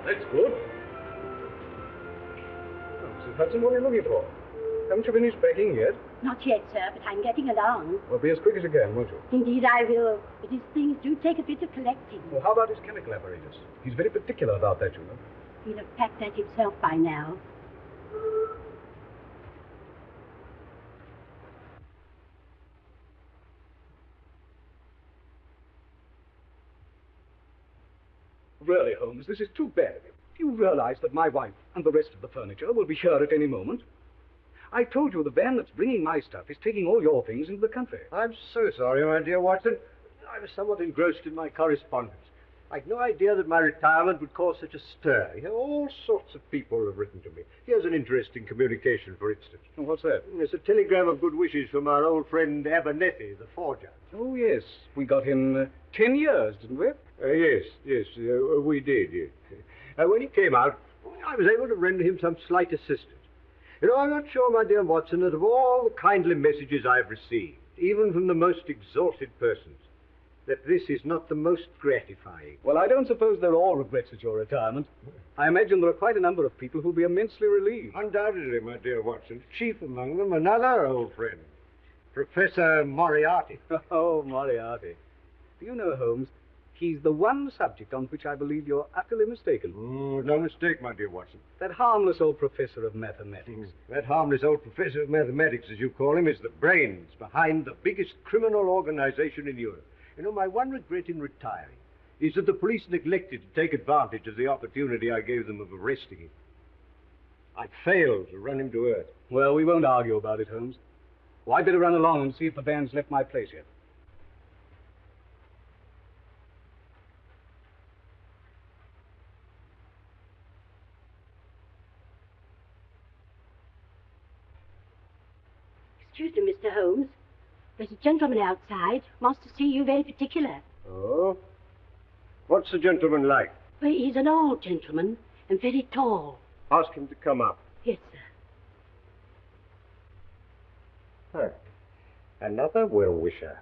That's good. Oh, Mrs. Hudson, what are you looking for? Haven't you finished packing yet? Not yet, sir, but I'm getting along. Well, be as quick as you can, won't you? Indeed, I will. But his things do take a bit of collecting. Well, how about his chemical apparatus? He's very particular about that, you know. He'll have packed that himself by now. Really, Holmes, this is too bad of you. Do you realize that my wife and the rest of the furniture will be here at any moment? I told you the van that's bringing my stuff is taking all your things into the country. I'm so sorry, my dear Watson. I was somewhat engrossed in my correspondence. I'd no idea that my retirement would cause such a stir. You know, all sorts of people have written to me. Here's an interesting communication, for instance. Oh, what's that? It's a telegram of good wishes from our old friend Abernethy, the forger. Oh, yes. We got him 10 years, didn't we? Yes, we did, yes. When he came out, I was able to render him some slight assistance. You know, I'm not sure, my dear Watson, that of all the kindly messages I've received, even from the most exalted persons, that this is not the most gratifying. Well, I don't suppose they're all regrets at your retirement. I imagine there are quite a number of people who'll be immensely relieved. Undoubtedly, my dear Watson. Chief among them, another old friend, Professor Moriarty. Oh, Moriarty. Do you know, Holmes, he's the one subject on which I believe you're utterly mistaken. Oh, no mistake, my dear Watson. That harmless old professor of mathematics. That harmless old professor of mathematics, as you call him, is the brains behind the biggest criminal organization in Europe. You know, my one regret in retiring is that the police neglected to take advantage of the opportunity I gave them of arresting him. I failed to run him to earth. Well, we won't argue about it, Holmes. Well, I'd better run along and see if the van's left my place yet. Excuse me, Mr. Holmes. There's a gentleman outside. Wants to see you very particular. Oh? What's the gentleman like? Well, he's an old gentleman and very tall. Ask him to come up. Yes, sir. Another well-wisher.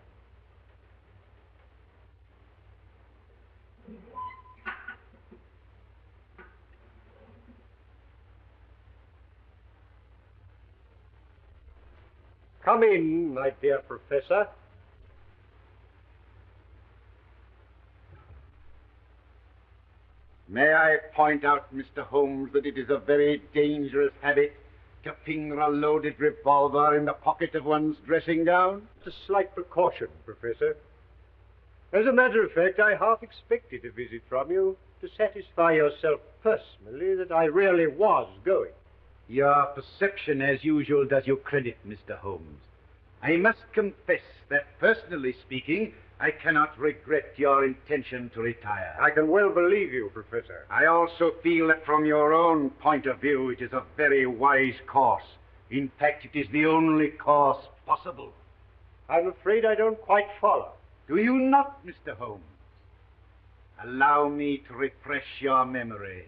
Come in, my dear Professor. May I point out, Mr. Holmes, that it is a very dangerous habit to finger a loaded revolver in the pocket of one's dressing gown? It's a slight precaution, Professor. As a matter of fact, I half expected a visit from you to satisfy yourself personally that I really was going. Your perception, as usual, does you credit, Mr. Holmes. I must confess that, personally speaking, I cannot regret your intention to retire. I can well believe you, Professor. I also feel that from your own point of view, it is a very wise course. In fact, it is the only course possible. I'm afraid I don't quite follow. Do you not, Mr. Holmes? Allow me to refresh your memory.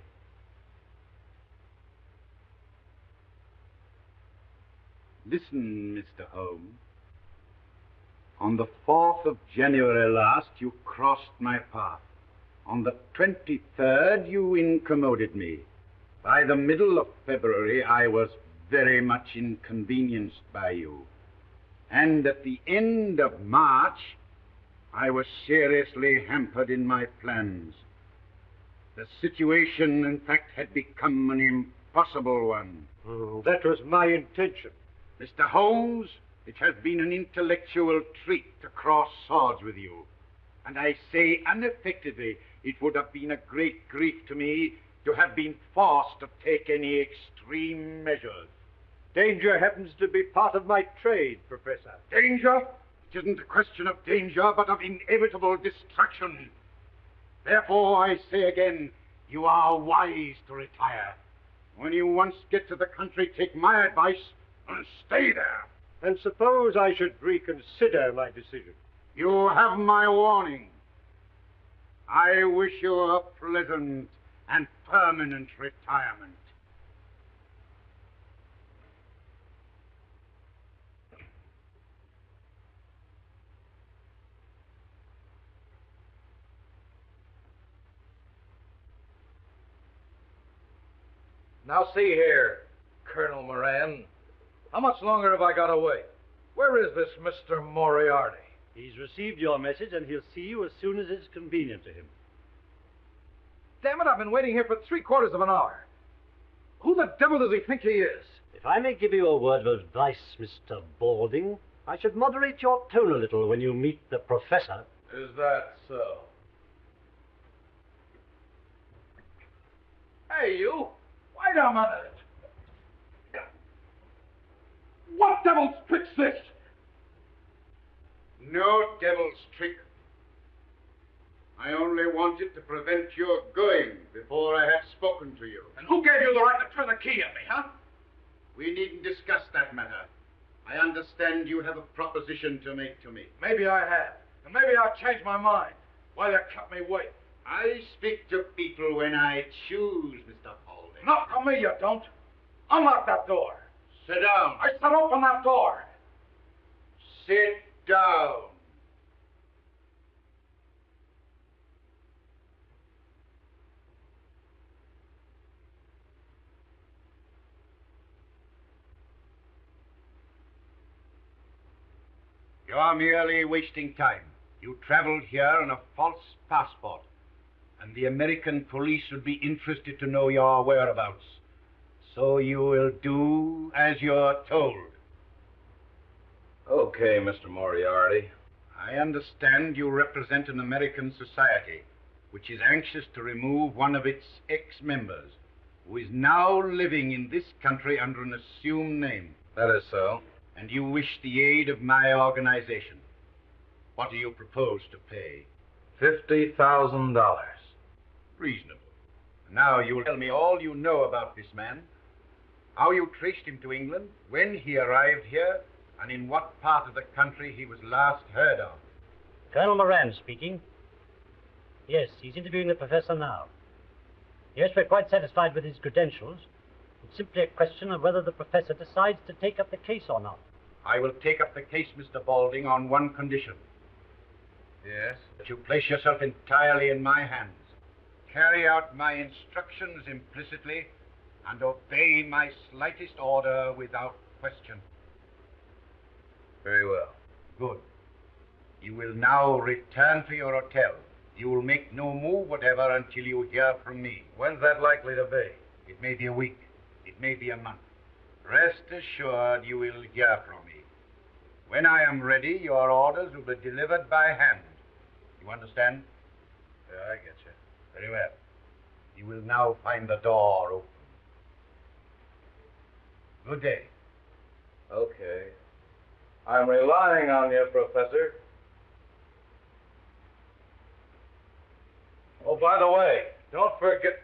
Listen, Mr. Holmes. On the 4th of January last, you crossed my path. On the 23rd, you incommoded me. By the middle of February, I was very much inconvenienced by you. And at the end of March, I was seriously hampered in my plans. The situation, in fact, had become an impossible one. That was my intention. Mr. Holmes, it has been an intellectual treat to cross swords with you. And I say unaffectedly, it would have been a great grief to me to have been forced to take any extreme measures. Danger happens to be part of my trade, Professor. Danger? It isn't a question of danger, but of inevitable destruction. Therefore, I say again, you are wise to retire. When you once get to the country, take my advice and stay there. And suppose I should reconsider my decision? You have my warning. I wish you a pleasant and permanent retirement. Now see here, Colonel Moran. How much longer have I got to wait? Where is this Mr. Moriarty? He's received your message, and he'll see you as soon as it's convenient to him. Damn it, I've been waiting here for 3/4 of an hour. Who the devil does he think he is? If I may give you a word of advice, Mr. Balding, I should moderate your tone a little when you meet the professor. Is that so? Hey, you! Wait a minute! What devil's trick's this? No devil's trick. I only wanted to prevent your going before I had spoken to you. And who gave you the right to turn the key at me, huh? We needn't discuss that matter. I understand you have a proposition to make to me. Maybe I have. And maybe I'll change my mind. Why they kept me wait? I speak to people when I choose, Mr. Balding. Not to me, you don't. Unlock that door. Sit down. I said open that door. Sit down. You are merely wasting time. You traveled here on a false passport, and the American police would be interested to know your whereabouts. So you will do as you're told. Okay, Mr. Moriarty. I understand you represent an American society which is anxious to remove one of its ex-members, who is now living in this country under an assumed name. That is so. And you wish the aid of my organization. What do you propose to pay? $50,000. Reasonable. Now you will tell me all you know about this man, how you traced him to England, when he arrived here, and in what part of the country he was last heard of. Colonel Moran speaking. Yes, he's interviewing the professor now. Yes, we're quite satisfied with his credentials. It's simply a question of whether the professor decides to take up the case or not. I will take up the case, Mr. Balding, on one condition. Yes? That you place yourself entirely in my hands. Carry out my instructions implicitly and obey my slightest order without question. Very well. Good. You will now return to your hotel. You will make no move whatever until you hear from me. When's that likely to be? It may be a week. It may be a month. Rest assured you will hear from me. When I am ready, your orders will be delivered by hand. You understand? Yeah, I get you. Very well. You will now find the door open. Good day. Okay. I'm relying on you, Professor. Oh, by the way, don't forget...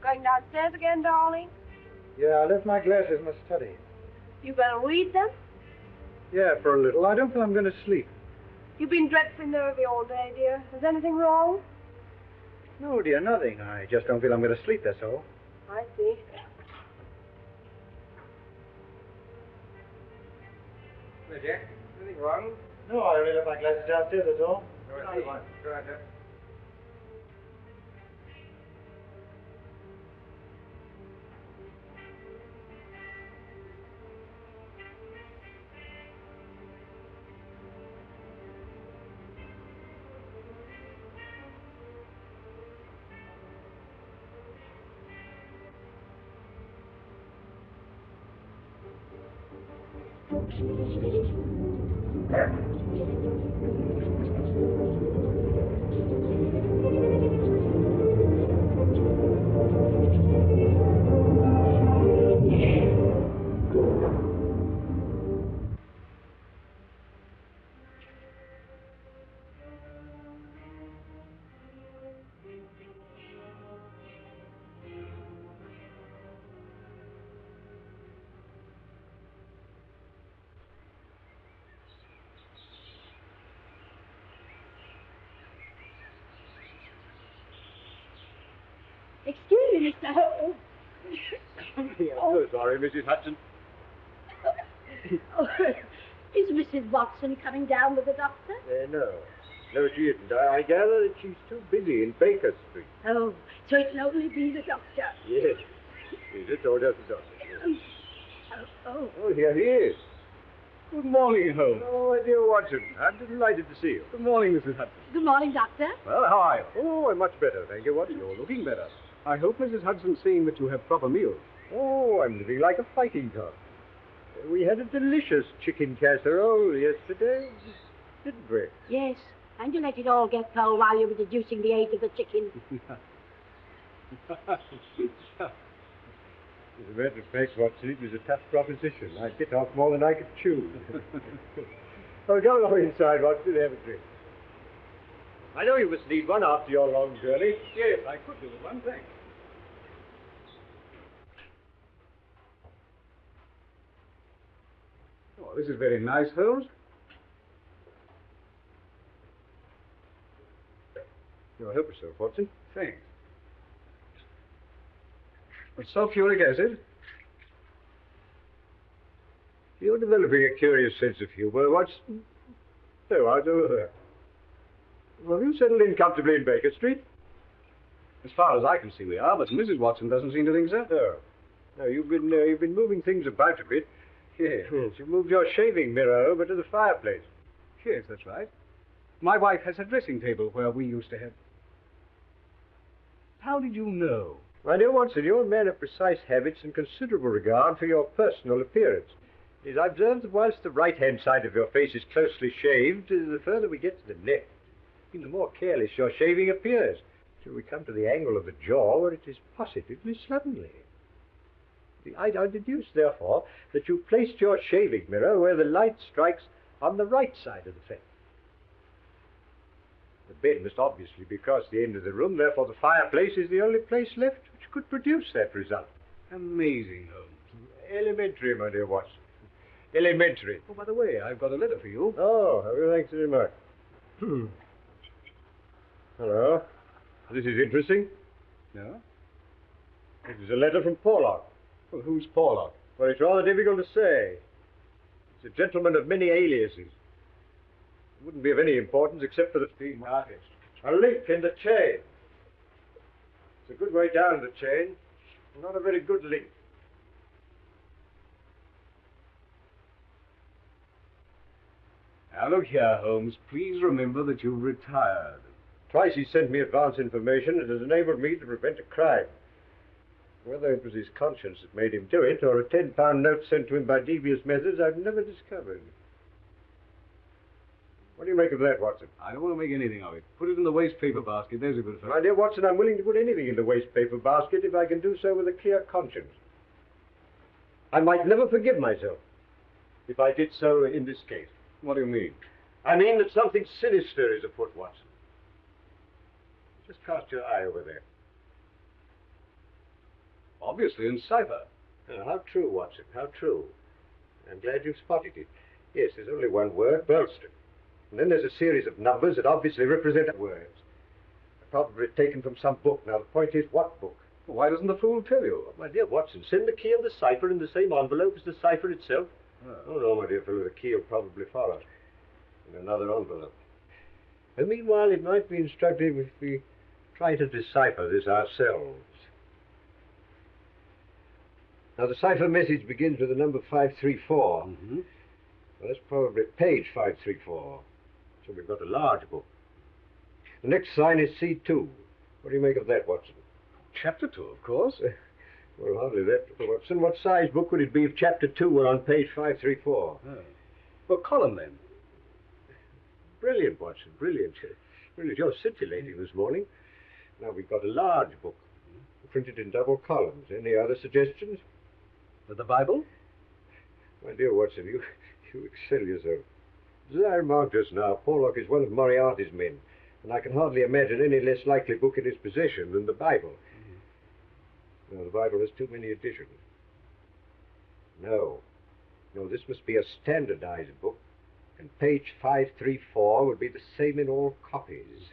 Going downstairs again, darling? Yeah, I left my glasses in the study. You gonna read them? Yeah, for a little. I don't feel I'm going to sleep. You've been dreadfully nervy all day, dear. Is anything wrong? No, dear, nothing. I just don't feel I'm going to sleep, that's all. I see. Hey, Jack. Anything wrong? No, I only left my glasses downstairs, that's all. Go ahead, Jack. Excuse me, Mr. Holmes. I'm so sorry, Mrs. Hudson. Oh, is Mrs. Watson coming down with the doctor? No. No, she isn't. I gather that she's too busy in Baker Street. Oh, so it'll only be the doctor. Yes. Is it or just the doctor? Yes. Oh, Here he is. Good morning, Holmes. Oh, my dear Watson. I'm delighted to see you. Good morning, Mrs. Hudson. good morning, doctor. Well, how are you? Oh, I'm much better, thank you, Watson. You're looking better. I hope Mrs. Hudson's seeing that you have proper meals. Oh, I'm living like a fighting cock. We had a delicious chicken casserole yesterday, didn't we? Yes, and you let it all get cold while you were reducing the age of the chicken. As a matter of fact, Watson, it was a tough proposition. I bit off more than I could chew. Oh, go along inside, Watson, have a drink. I know you must need one after your long journey. Yes, I could do with one, thanks. Oh, this is very nice, Holmes. You'll help yourself, Watson. Thanks. It's sulfuric acid. You're developing a curious sense of humor, Watson. So, out over there. Well, you settled in comfortably in Baker Street? As far as I can see, we are, but Mrs. Watson doesn't seem to think so. No. No, you've been moving things about a bit. Yes. You moved your shaving mirror over to the fireplace. Yes, that's right. My wife has a dressing table where we used to have. How did you know? My dear Watson, you're a man of precise habits and considerable regard for your personal appearance. It is observed that whilst the right-hand side of your face is closely shaved, the further we get to the left, the more careless your shaving appears, till we come to the angle of the jaw where it is positively slovenly. I deduce, therefore, that you placed your shaving mirror where the light strikes on the right side of the face. The bed must obviously be across the end of the room, therefore the fireplace is the only place left which could produce that result. Amazing, Holmes. Elementary, my dear Watson. Elementary. Oh, by the way, I've got a letter for you. Oh, well, thanks very much. Hello. This is interesting. No? It is a letter from Porlock. Well, who's Porlock? Well, it's rather difficult to say. It's a gentleman of many aliases. It wouldn't be of any importance except for the steam artist. A link in the chain. It's a good way down the chain. Not a very good link. Now, look here, Holmes. Please remember that you've retired. Twice he sent me advance information. It has enabled me to prevent a crime. Whether it was his conscience that made him do it, or a £10 note sent to him by devious methods, I've never discovered. What do you make of that, Watson? I don't want to make anything of it. Put it in the waste paper basket. There's a good fellow. My dear Watson, I'm willing to put anything in the waste paper basket if I can do so with a clear conscience. I might never forgive myself if I did so in this case. What do you mean? I mean that something sinister is afoot, Watson. Just cast your eye over there. Obviously in cipher. Oh, how true, Watson, how true. I'm glad you've spotted it. Yes, there's only one word, Burlston. And then there's a series of numbers that obviously represent words. Probably taken from some book. Now, the point is, what book? Well, why doesn't the fool tell you? My dear Watson, send the key of the cipher in the same envelope as the cipher itself. Oh, no, my dear fellow, the key will probably follow in another envelope. And meanwhile, it might be instructive if we try to decipher this ourselves. Now, the cipher message begins with the number 534. Mm-hmm. Well, that's probably page 534. So we've got a large book. The next sign is C2. What do you make of that, Watson? Chapter 2, of course. Well, hardly that, Watson. What size book would it be if Chapter 2 were on page 534? Oh. Well, column then. Brilliant, Watson, brilliant. Brilliant. You're scintillating this morning. Now, we've got a large book, printed in double columns. Any other suggestions? With the Bible? My dear Watson, you excel yourself. As I remarked just now, Porlock is one of Moriarty's men, and I can hardly imagine any less likely book in his possession than the Bible. No, the Bible has too many editions. No, this must be a standardized book, and page 534 would be the same in all copies.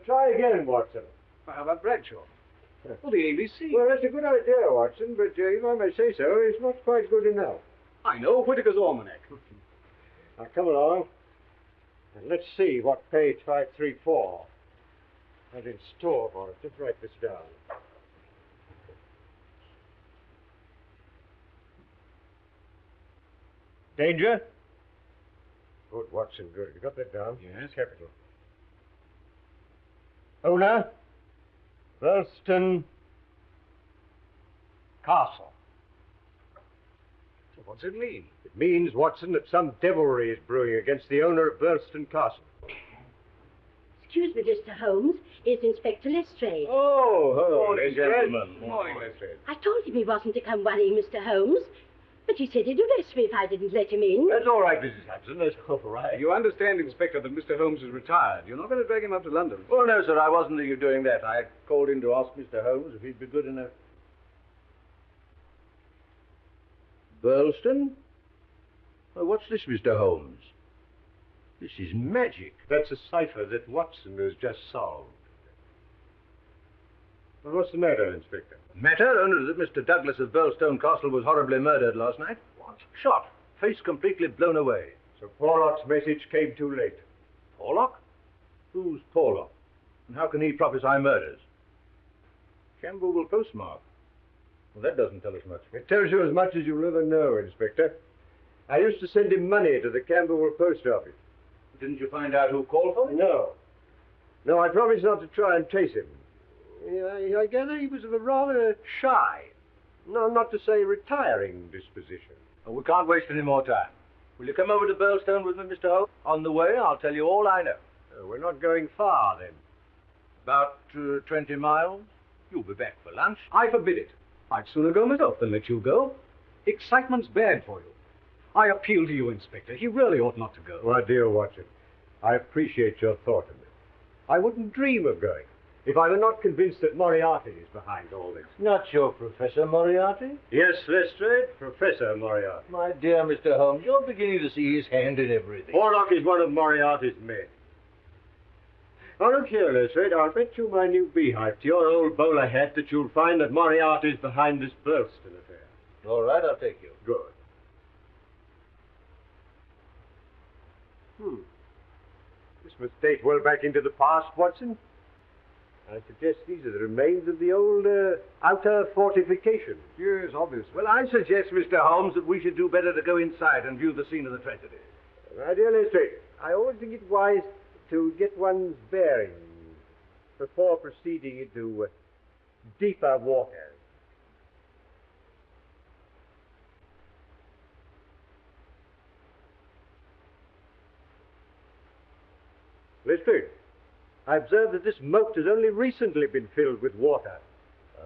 Try again, Watson. How about Bradshaw? Well, the ABC. Well, that's a good idea, Watson, but if I may say so, it's not quite good enough. I know, Whitaker's Almanac. Now, come along, and let's see what page 534 has in store for us. Just write this down. Danger? Good, Watson, good. You got that down? Yes. Capital. Owner, Burlston Castle. So what's it mean? It means, Watson, that some devilry is brewing against the owner of Burlston Castle. Excuse me, Mr. Holmes. It's Inspector Lestrade. Oh, Morning, gentlemen. Morning, Lestrade. I told him he wasn't to come worrying Mr. Holmes, but he said he'd arrest me if I didn't let him in. That's all right, Mrs. Hudson. That's all right. You understand, Inspector, that Mr. Holmes is retired. You're not going to drag him up to London. Oh, no, sir, I wasn't thinking of doing that. I called in to ask Mr. Holmes if he'd be good enough. Burlston? Oh, what's this, Mr. Holmes? This is magic. That's a cipher that Watson has just solved. Well, what's the matter, Inspector? Matter only that Mr. Douglas of Burlstone Castle was horribly murdered last night. What? Shot. Face completely blown away. So Porlock's message came too late. Porlock? Who's Porlock? And how can he prophesy murders? Camberwell postmark. Well, that doesn't tell us much. It tells you as much as you'll ever know, Inspector. I used to send him money to the Camberwell post office. Didn't you find out who called for it? No. No, I promised not to try and trace him. I gather he was of a rather shy, no, not to say retiring disposition. Oh, we can't waste any more time. Will you come over to Burlstone with me, Mr. Holmes? On the way, I'll tell you all I know. We're not going far, then. About 20 miles. You'll be back for lunch. I forbid it. I'd sooner go myself than let you go. Excitement's bad for you. I appeal to you, Inspector. He really ought not to go. My dear Watson, I appreciate your thought of it. I wouldn't dream of going if I were not convinced that Moriarty is behind all this. Not your Professor Moriarty? Yes, Lestrade, Professor Moriarty. My dear Mr. Holmes, you're beginning to see his hand in everything. Porlock is one of Moriarty's men. Now, look here, Lestrade, I'll bet you my new beehive to your old bowler hat that you'll find that Moriarty's behind this Burlston affair. All right, I'll take you. Good. This must date well back into the past, Watson. I suggest these are the remains of the old outer fortification. Yes, obviously. Well, I suggest, Mr. Holmes, that we should do better to go inside and view the scene of the tragedy. My dear Lestrade, I always think it wise to get one's bearings before proceeding into deeper waters. Lestrade, I observe that this moat has only recently been filled with water.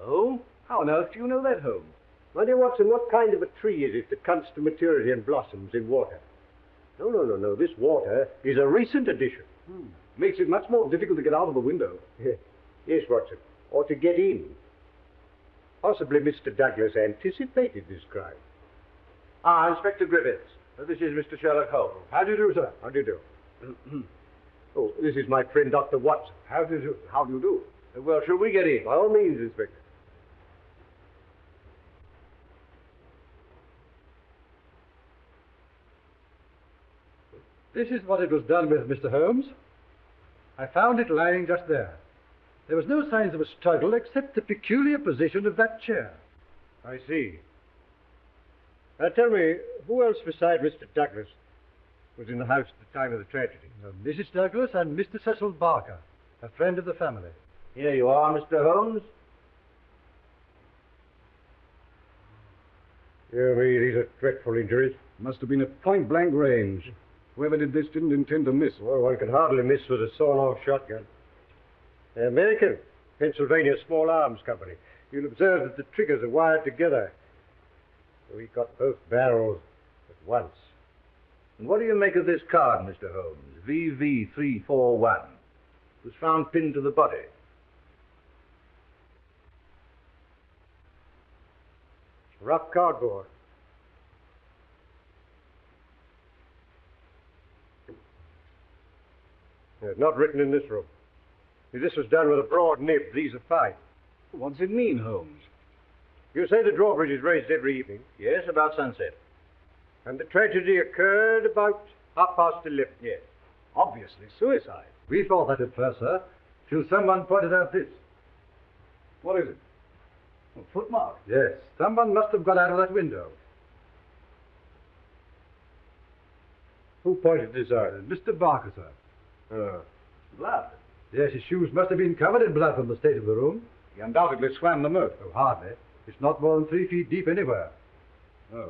Oh? How on earth do you know that, Holmes? My dear Watson, what kind of a tree is it that comes to maturity and blossoms in water? No. This water is a recent addition. Makes it much more difficult to get out of the window. Yes, Watson. Or to get in. Possibly Mr. Douglas anticipated this crime. Inspector Griffiths. This is Mr. Sherlock Holmes. How do you do, sir? How do you do? Oh, this is my friend, Dr. Watson. How do you do? Well, shall we get in? By all means, Inspector. This is what it was done with, Mr. Holmes. I found it lying just there. There was no signs of a struggle except the peculiar position of that chair. I see. Now tell me, who else beside Mr. Douglas was in the house at the time of the tragedy? Mrs. Douglas and Mr. Cecil Barker, a friend of the family. Here you are, Mr. Holmes. Yeah, these are dreadful injuries. Must have been at point-blank range. Whoever did this didn't intend to miss. Well, one can hardly miss with a sawn-off shotgun. American, Pennsylvania Small Arms Company. You'll observe that the triggers are wired together. We got both barrels at once. And what do you make of this card, Mr. Holmes? VV341. It was found pinned to the body. Rough cardboard. It's not written in this room. If this was done with a broad nib, these are fine. What does it mean, Holmes? You say the drawbridge is raised every evening, Yes, about sunset. and the tragedy occurred about 11:30. Yes. Obviously suicide. We thought that at first, sir, till someone pointed out this. What is it? A footmark. Yes, someone must have got out of that window. Who pointed this out? Mr. Barker, sir. Oh. Blood. Yes, his shoes must have been covered in blood from the state of the room. He undoubtedly swam the moat. Oh, hardly. It's not more than 3 feet deep anywhere. Oh.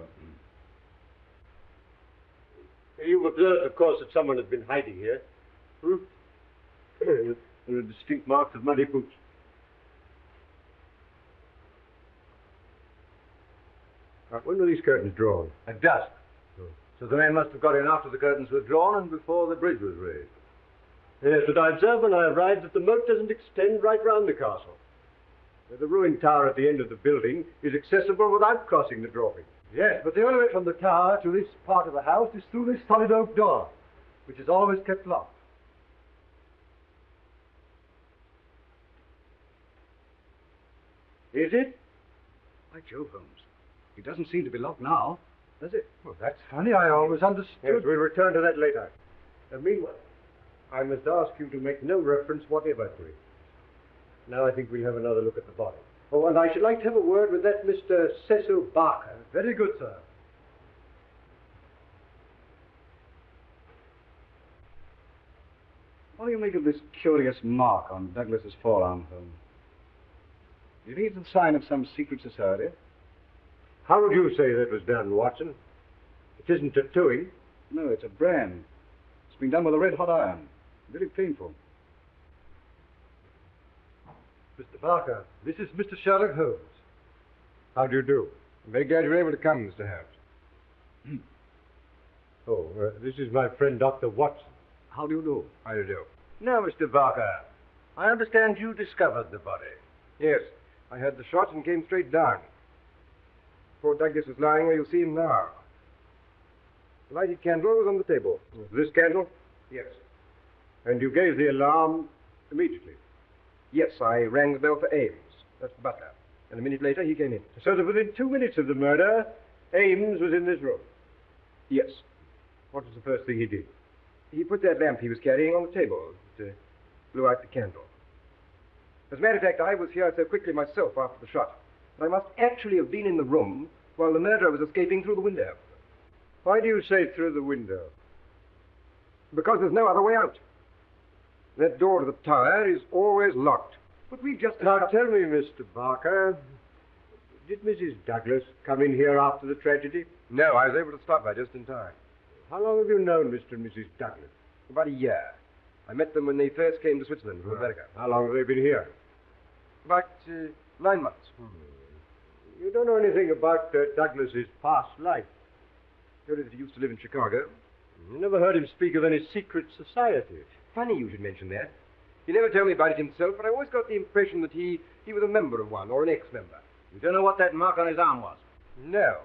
You've observed, of course, that someone has been hiding here. Hmm? There are distinct marks of muddy boots. When were these curtains drawn? At dusk. So the men must have got in after the curtains were drawn and before the bridge was raised. Yes, but I observed when I arrived that the moat doesn't extend right round the castle. The ruined tower at the end of the building is accessible without crossing the drawbridge. Yes, but the only way from the tower to this part of the house is through this solid oak door, which is always kept locked. Is it? By Jove, Holmes. It doesn't seem to be locked now, does it? Well, that's funny. I always understood. Yes, we'll return to that later. Meanwhile, I must ask you to make no reference whatever to it. Now I think we'll have another look at the body. Oh, and I should like to have a word with that Mr. Cecil Barker. Very good, sir. What do you make of this curious mark on Douglas's forearm, Holmes? Do you think it's a sign of some secret society? How would you say that was done, Watson? It isn't tattooing. No, it's a brand. It's been done with a red-hot iron. Very painful. Mr. Barker, this is Mr. Sherlock Holmes. How do you do? I'm very glad you're able to come, Mr. Holmes. This is my friend, Dr. Watson. How do you do? How do you do? Now, Mr. Barker, I understand you discovered the body. Yes, I had the shot and came straight down. Poor Douglas is lying where you see him now. The lighted candle was on the table. This candle? Yes. And you gave the alarm immediately? Yes, I rang the bell for Ames. That's the butler. And a minute later, he came in. So that within 2 minutes of the murder, Ames was in this room? Yes. What was the first thing he did? He put that lamp he was carrying on the table. It blew out the candle. As a matter of fact, I was here so quickly myself after the shot. I must actually have been in the room while the murderer was escaping through the window. Why do you say through the window? Because there's no other way out. That door to the tower is always locked. But we've just... Now tell me, Mr. Barker, did Mrs. Douglas come in here after the tragedy? No, I was able to stop her just in time. How long have you known Mr. and Mrs. Douglas? About a year. I met them when they first came to Switzerland from America. How long have they been here? About 9 months. You don't know anything about Douglas's past life. Only that he used to live in Chicago. You never heard him speak of any secret society. Funny you should mention that. He never told me about it himself, but I always got the impression that he was a member of one, or an ex-member. You don't know what that mark on his arm was? No.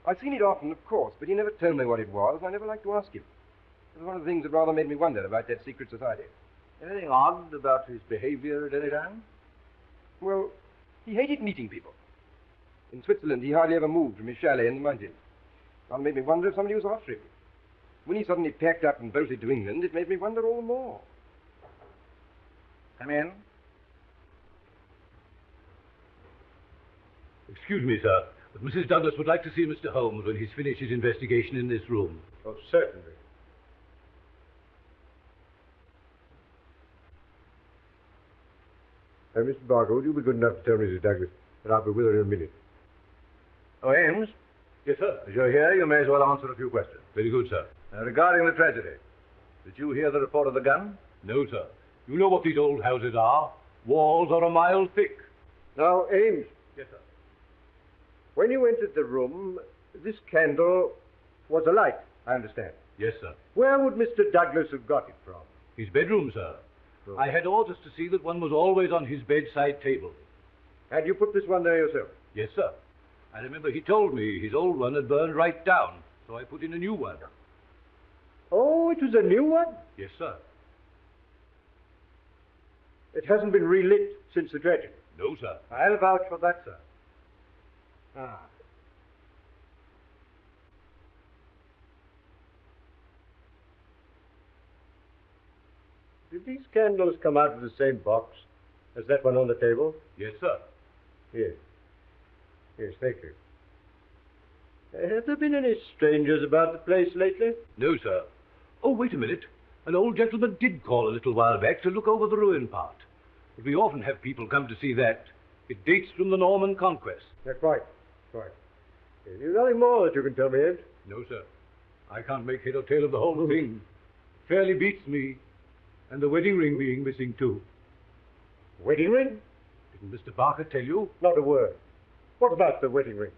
I've seen it often, of course, but he never told me what it was, and I never liked to ask him. It was one of the things that rather made me wonder about that secret society. Anything odd about his behavior at any time? Well, he hated meeting people. In Switzerland, he hardly ever moved from his chalet in the mountains. Rather made me wonder if somebody was after him. When he suddenly packed up and bolted to England, it made me wonder all the more. Come in. Excuse me, sir, but Mrs. Douglas would like to see Mr. Holmes when he's finished his investigation in this room. Oh, certainly. Mr. Barker, would you be good enough to tell Mrs. Douglas that I'll be with her in a minute? Oh, Ames? Yes, sir. As you're here, you may as well answer a few questions. Very good, sir. Regarding the tragedy, did you hear the report of the gun? No, sir. You know what these old houses are. Walls are a mile thick. Now, Ames, Yes, sir. when you entered the room, this candle was alight, I understand. Yes, sir. Where would Mr. Douglas have got it from? His bedroom, sir. Oh. I had orders to see that one was always on his bedside table. And you put this one there yourself? Yes, sir. I remember he told me his old one had burned right down, so I put in a new one. Oh, it was a new one? Yes, sir. It hasn't been relit since the tragedy. No, sir. I'll vouch for that, sir. Ah. Did these candles come out of the same box as that one on the table? Yes, sir. Yes. Yes, thank you. Have there been any strangers about the place lately? No, sir. Oh, wait a minute. An old gentleman did call a little while back to look over the ruin part. But we often have people come to see that. It dates from the Norman Conquest. That's right. Right. Is there nothing more that you can tell me, Ed? No, sir. I can't make head or tail of the whole thing. Fairly beats me. And the wedding ring being missing, too. Wedding ring? Didn't Mr. Barker tell you? Not a word. What about the wedding ring?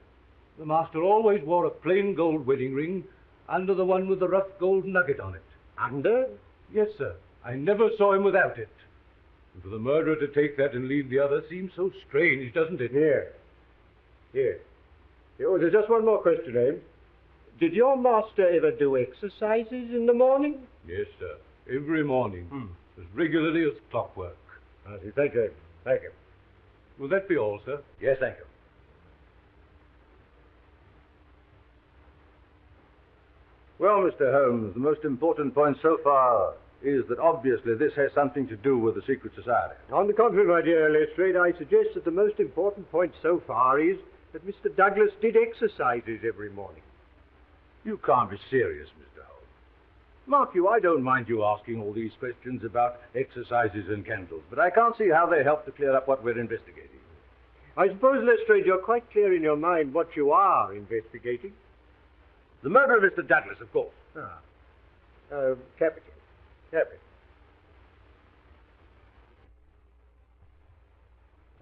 The master always wore a plain gold wedding ring under the one with the rough gold nugget on it. Under? Yes, sir. I never saw him without it. And for the murderer to take that and leave the other seems so strange, doesn't it? Yes. Yes. Oh, there's just one more question, Ames. Did your master ever do exercises in the morning? Yes, sir. Every morning. As regularly as clockwork. I see. Thank you. Thank you. Will that be all, sir? Yes, thank you. Well, Mr. Holmes, the most important point so far is that obviously this has something to do with the secret society. On the contrary, my dear Lestrade, I suggest that the most important point so far is that Mr. Douglas did exercises every morning. You can't be serious, Mr. Holmes. Mark you, I don't mind you asking all these questions about exercises and candles, but I can't see how they help to clear up what we're investigating. I suppose, Lestrade, you're quite clear in your mind what you are investigating. The murder of Mr. Douglas, of course. Capital. Capital.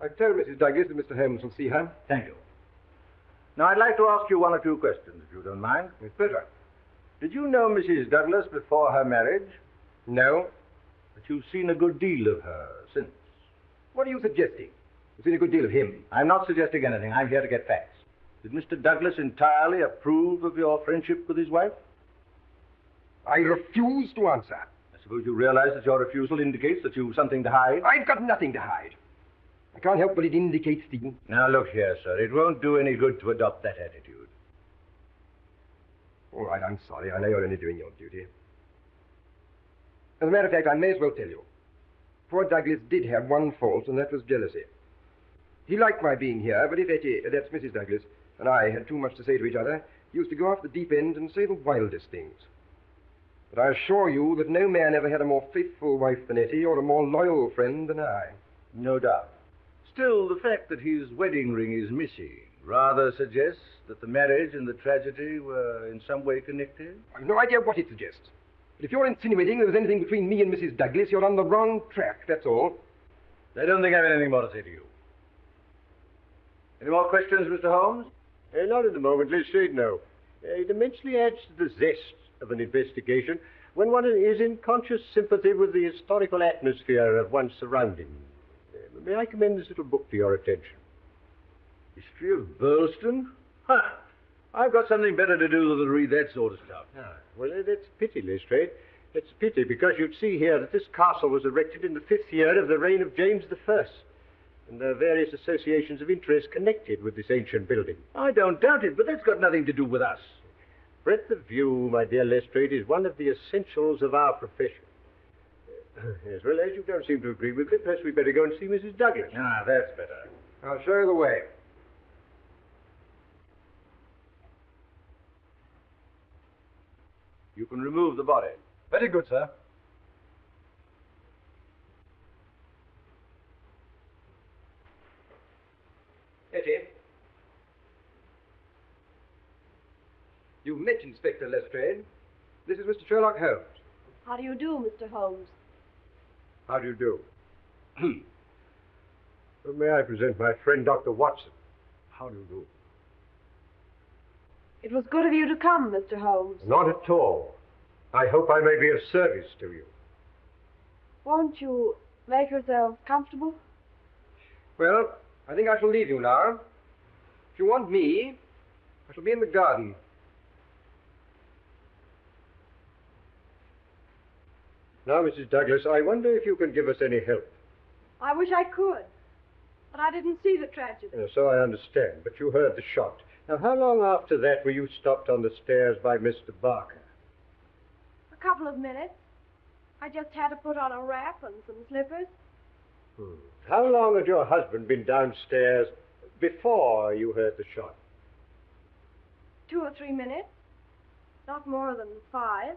I've told Mrs. Douglas that Mr. Holmes will see her. Thank you. Now, I'd like to ask you one or two questions, if you don't mind. With pleasure. Did you know Mrs. Douglas before her marriage? No. But you've seen a good deal of her since. What are you suggesting? You've seen a good deal of him. I'm not suggesting anything. I'm here to get facts. Did Mr. Douglas entirely approve of your friendship with his wife? I refuse to answer. I suppose you realize that your refusal indicates that you've something to hide? I've got nothing to hide. I can't help but it indicates the... Now, look here, sir. It won't do any good to adopt that attitude. All right, I'm sorry. I know you're only doing your duty. As a matter of fact, I may as well tell you. Poor Douglas did have one fault, and that was jealousy. He liked my being here, but if Etty, that's Mrs. Douglas, and I had too much to say to each other, he used to go off the deep end and say the wildest things. But I assure you that no man ever had a more faithful wife than Etty, or a more loyal friend than I. No doubt. Still, the fact that his wedding ring is missing rather suggests that the marriage and the tragedy were in some way connected? I've no idea what it suggests. But if you're insinuating there was anything between me and Mrs. Douglas, you're on the wrong track, that's all. I don't think I have anything more to say to you. Any more questions, Mr. Holmes? Not at the moment, Lestrade, no. It immensely adds to the zest of an investigation when one is in conscious sympathy with the historical atmosphere of one's surroundings. May I commend this little book to your attention? History of Burleston? Ha! I've got something better to do than read that sort of stuff. Well, that's a pity, Lestrade. It's a pity, because you'd see here that this castle was erected in the 5th year of the reign of James I, and there are various associations of interest connected with this ancient building. I don't doubt it, but that's got nothing to do with us. Breadth of view, my dear Lestrade, is one of the essentials of our profession. Yes, well, as you don't seem to agree with me, perhaps we'd better go and see Mrs. Douglas. Ah, that's better. I'll show you the way. You can remove the body. Very good, sir. Etty. You've met Inspector Lestrade. This is Mr. Sherlock Holmes. How do you do, Mr. Holmes? How do you do? Well, may I present my friend, Dr. Watson? How do you do? It was good of you to come, Mr. Holmes. Not at all. I hope I may be of service to you. Won't you make yourself comfortable? Well, I think I shall leave you now. If you want me, I shall be in the garden. Now, Mrs. Douglas, I wonder if you can give us any help. I wish I could. But I didn't see the tragedy. So I understand, but you heard the shot. Now, how long after that were you stopped on the stairs by Mr. Barker? A couple of minutes. I just had to put on a wrap and some slippers. How long had your husband been downstairs before you heard the shot? 2 or 3 minutes. Not more than 5.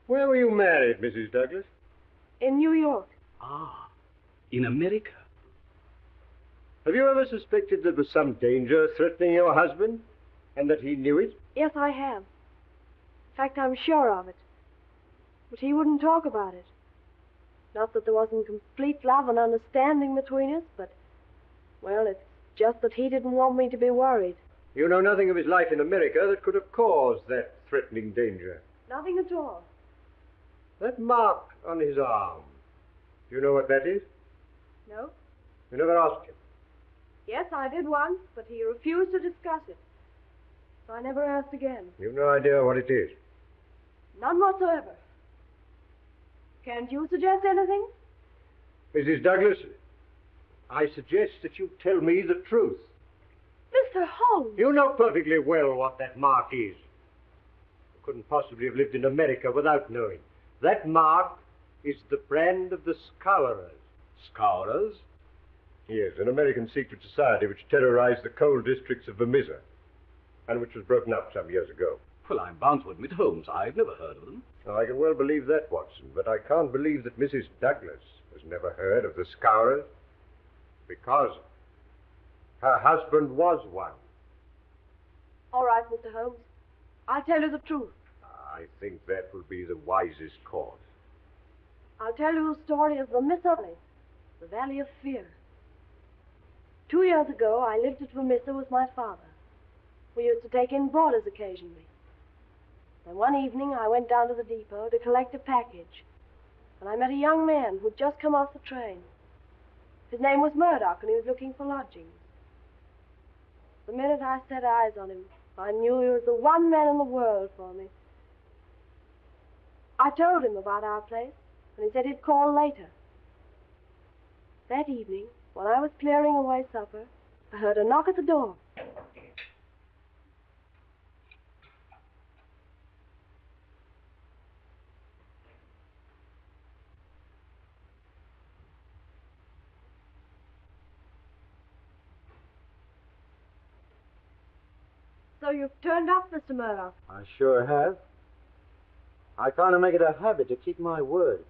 Where were you married, Mrs. Douglas? In New York. Ah, in America. Have you ever suspected there was some danger threatening your husband, and that he knew it? Yes, I have. In fact, I'm sure of it. But he wouldn't talk about it. Not that there wasn't complete love and understanding between us, but, well, it's just that he didn't want me to be worried. You know nothing of his life in America that could have caused that threatening danger? Nothing at all. That mark on his arm, do you know what that is? No? You never asked him? Yes, I did once, but he refused to discuss it. So I never asked again. You've no idea what it is? None whatsoever. Can't you suggest anything? Mrs. Douglas, I suggest that you tell me the truth. Mr. Holmes! You know perfectly well what that mark is. You couldn't possibly have lived in America without knowing. That mark is the brand of the Scourers. Scourers? Yes, an American secret society which terrorized the coal districts of Vermissa, and which was broken up some years ago. Well, I'm bound to admit, Holmes, I've never heard of them. Now, I can well believe that, Watson, but I can't believe that Mrs. Douglas has never heard of the Scourers, because her husband was one. All right, Mr. Holmes. I'll tell you the truth. I think that will be the wisest course. I'll tell you the story of the Valley, the Valley of Fear. 2 years ago, I lived at Vermissa with my father. We used to take in boarders occasionally. Then one evening, I went down to the depot to collect a package, and I met a young man who'd just come off the train. His name was Murdoch, and he was looking for lodgings. The minute I set eyes on him, I knew he was the one man in the world for me. I told him about our place, and he said he'd call later. That evening, when I was clearing away supper, I heard a knock at the door. So you've turned up, Mr. Murdoch. I sure have. I kind of make it a habit to keep my word.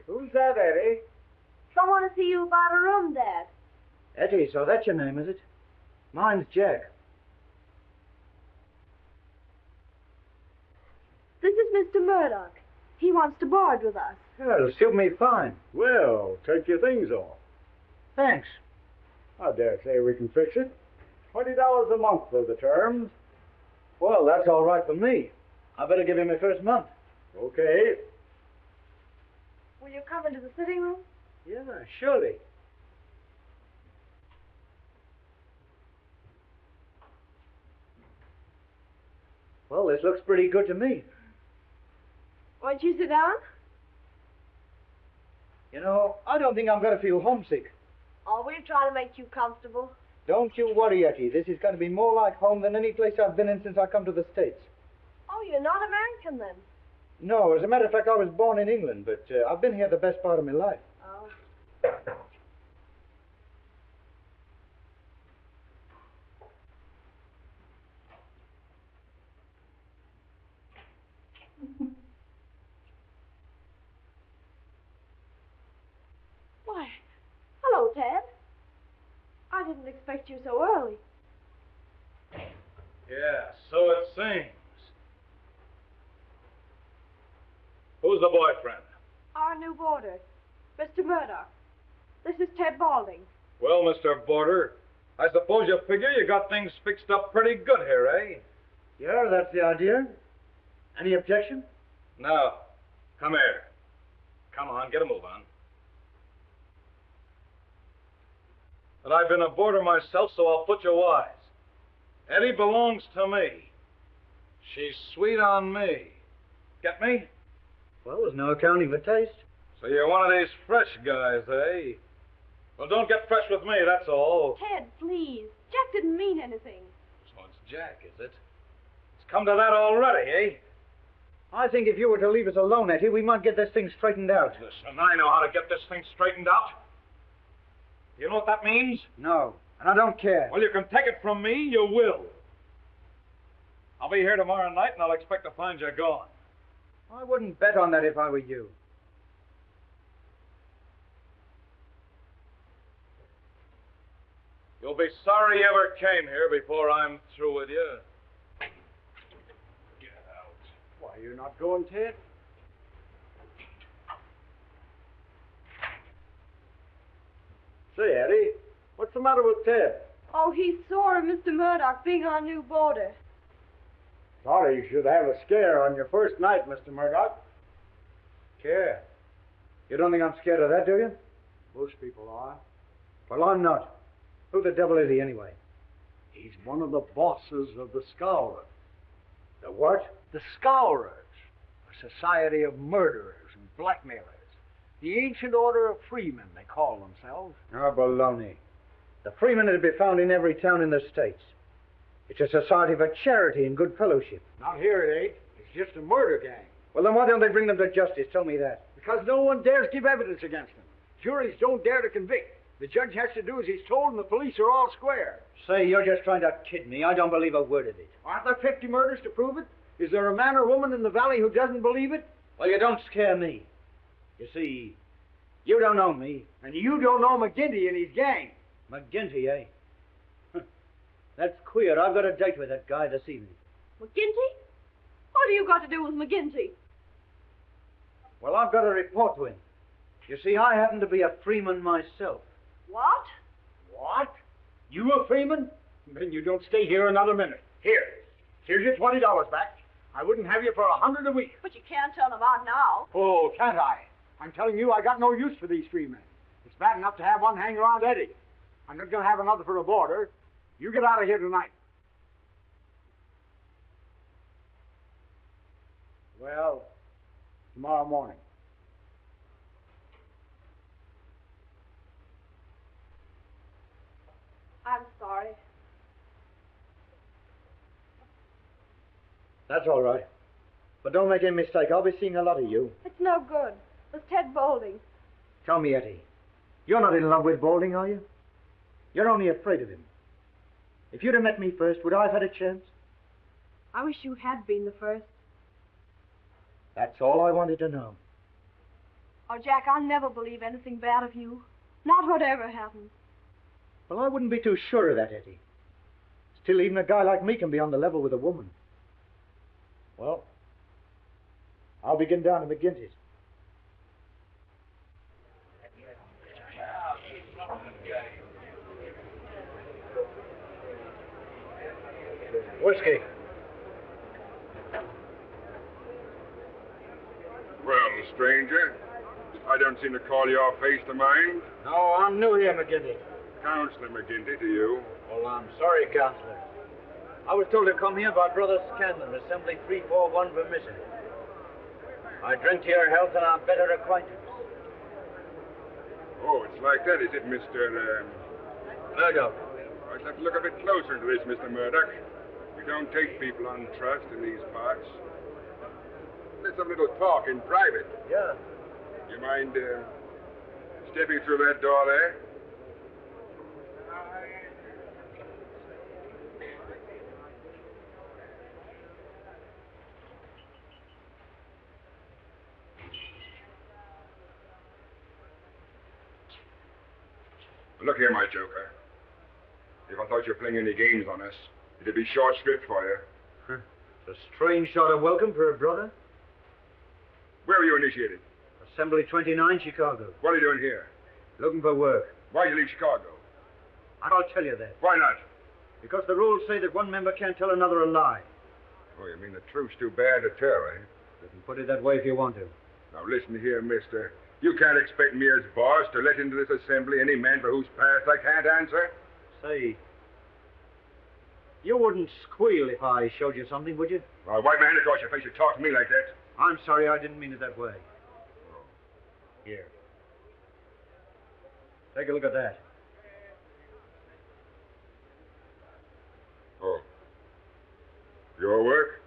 Who's that, Eddie? Someone to see you about a room, Dad. Etty, so that's your name, is it? Mine's Jack. This is Mr. Murdoch. He wants to board with us. Well, it'll suit me fine. Well, take your things off. Thanks. I dare say we can fix it. $20 a month for the terms. Well, that's all right for me. I better give you my first month. Okay. Will you come into the sitting room? Yeah, surely. Well, this looks pretty good to me. Won't you sit down? You know, I don't think I'm going to feel homesick. Oh, we'll try to make you comfortable. Don't you worry, Etty. This is going to be more like home than any place I've been in since I come to the States. Oh, you're not American, then? No, as a matter of fact, I was born in England, but I've been here the best part of my life. Oh. Why, hello, Ted. I didn't expect you so early. Yeah, so it seems. Who's the boyfriend? Our new boarder, Mr. Murdoch. This is Ted Balding. Well, Mr. Boarder, I suppose you figure you got things fixed up pretty good here, eh? Yeah, that's the idea. Any objection? No. Come here. Come on, get a move on. that I've been a boarder myself, so I'll put you wise. Eddie belongs to me. She's sweet on me. Get me? Well, there's no accounting for taste. So you're one of these fresh guys, eh? Well, don't get fresh with me, that's all. Ted, please. Jack didn't mean anything. So it's Jack, is it? It's come to that already, eh? I think if you were to leave us alone, Etty, we might get this thing straightened out. Listen, I know how to get this thing straightened out. You know what that means? No, and I don't care. Well, you can take it from me, you will. I'll be here tomorrow night, and I'll expect to find you gone. I wouldn't bet on that if I were you. You'll be sorry you ever came here before I'm through with you. Get out. Why, you're not going, Ted? Say, Eddie, what's the matter with Ted? Oh, he's sore of Mr. Murdoch being our new boarder. Sorry you should have a scare on your first night, Mr. Murdoch. Scare? You don't think I'm scared of that, do you? Most people are. Well, I'm not. Who the devil is he, anyway? He's one of the bosses of the Scourers. The what? The Scourers, a society of murderers and blackmailers. The ancient order of freemen, they call themselves. Oh, baloney. The freemen are to be found in every town in the States. It's a society for charity and good fellowship. Not here, it ain't. It's just a murder gang. Well, then why don't they bring them to justice? Tell me that. Because no one dares give evidence against them. Juries don't dare to convict. The judge has to do as he's told, and the police are all square. Say, you're just trying to kid me. I don't believe a word of it. Aren't there 50 murders to prove it? Is there a man or woman in the valley who doesn't believe it? Well, you don't scare me. You see, you don't know me. And you don't know McGinty and his gang. McGinty, eh? That's queer. I've got a date with that guy this evening. McGinty? What do you got to do with McGinty? Well, I've got to report to him. You see, I happen to be a freeman myself. What? What? You a freeman? Then you don't stay here another minute. Here's your $20 back. I wouldn't have you for $100 a week. But you can't turn them out now. Oh, can't I? I'm telling you, I got no use for these freemen. It's bad enough to have one hang around Eddie. I'm not going to have another for a boarder. You get out of here tonight. Well, tomorrow morning. I'm sorry. That's all right. But don't make any mistake. I'll be seeing a lot of you. It's no good. There's Ted Boulding. Tell me, Etty, you're not in love with Boulding, are you? You're only afraid of him. If you'd have met me first, would I have had a chance? I wish you had been the first. That's all I wanted to know. Oh, Jack, I'll never believe anything bad of you. Not whatever happens. Well, I wouldn't be too sure of that, Etty. Still, even a guy like me can be on the level with a woman. Well, I'll begin down to McGinty's. Whiskey. Well, stranger, I don't seem to call your face to mind. No, I'm new here, McGinty. Counselor McGinty to you. Well, I'm sorry, Counselor. I was told to come here by Brother Scanlon, Assembly 341 for missing. I drink to your health and our better acquaintance. Oh, it's like that, is it, Mr. Murdoch? I'd have to look a bit closer into this, Mr. Murdoch. We don't take people on trust in these parts. Let's have a little talk in private. Yeah. You mind stepping through that door there? Look here, my joker. If I thought you were playing any games on us, it'd be short script for you. It's a strange sort of welcome for a brother. Where were you initiated? Assembly 29, Chicago. What are you doing here? Looking for work. Why'd you leave Chicago? I'll tell you that. Why not? Because the rules say that one member can't tell another a lie. Oh, you mean the truth's too bad to tell, eh? You can put it that way if you want to. Now listen here, mister. You can't expect me as boss to let into this assembly any man for whose past I can't answer. Say, you wouldn't squeal if I showed you something, would you? I'll wipe my hand across your face. You talk to me like that. I'm sorry, I didn't mean it that way. Here. Take a look at that. Oh. Your work?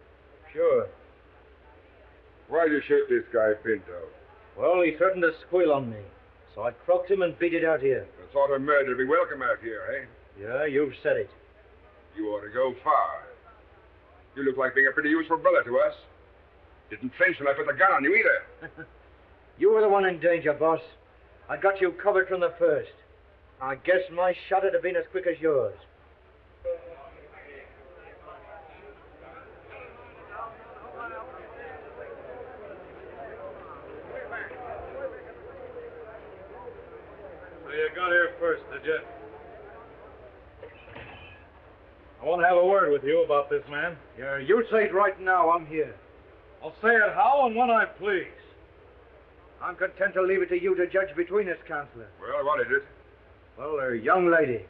Sure. Why'd you shoot this guy, Pinto? Well, he threatened to squeal on me, so I croaked him and beat it out here. The sort of murder to be welcome out here, eh? Yeah, you've said it. You ought to go far. You look like being a pretty useful brother to us. Didn't flinch when I put the gun on you either. You were the one in danger, boss. I got you covered from the first. I guess my shot would have been as quick as yours. So you got here first, did you? I want to have a word with you about this man. Yeah, you say it right now. I'm here. I'll say it how and when I please. I'm content to leave it to you to judge between us, Counselor. Well, what is it? Well, a young lady.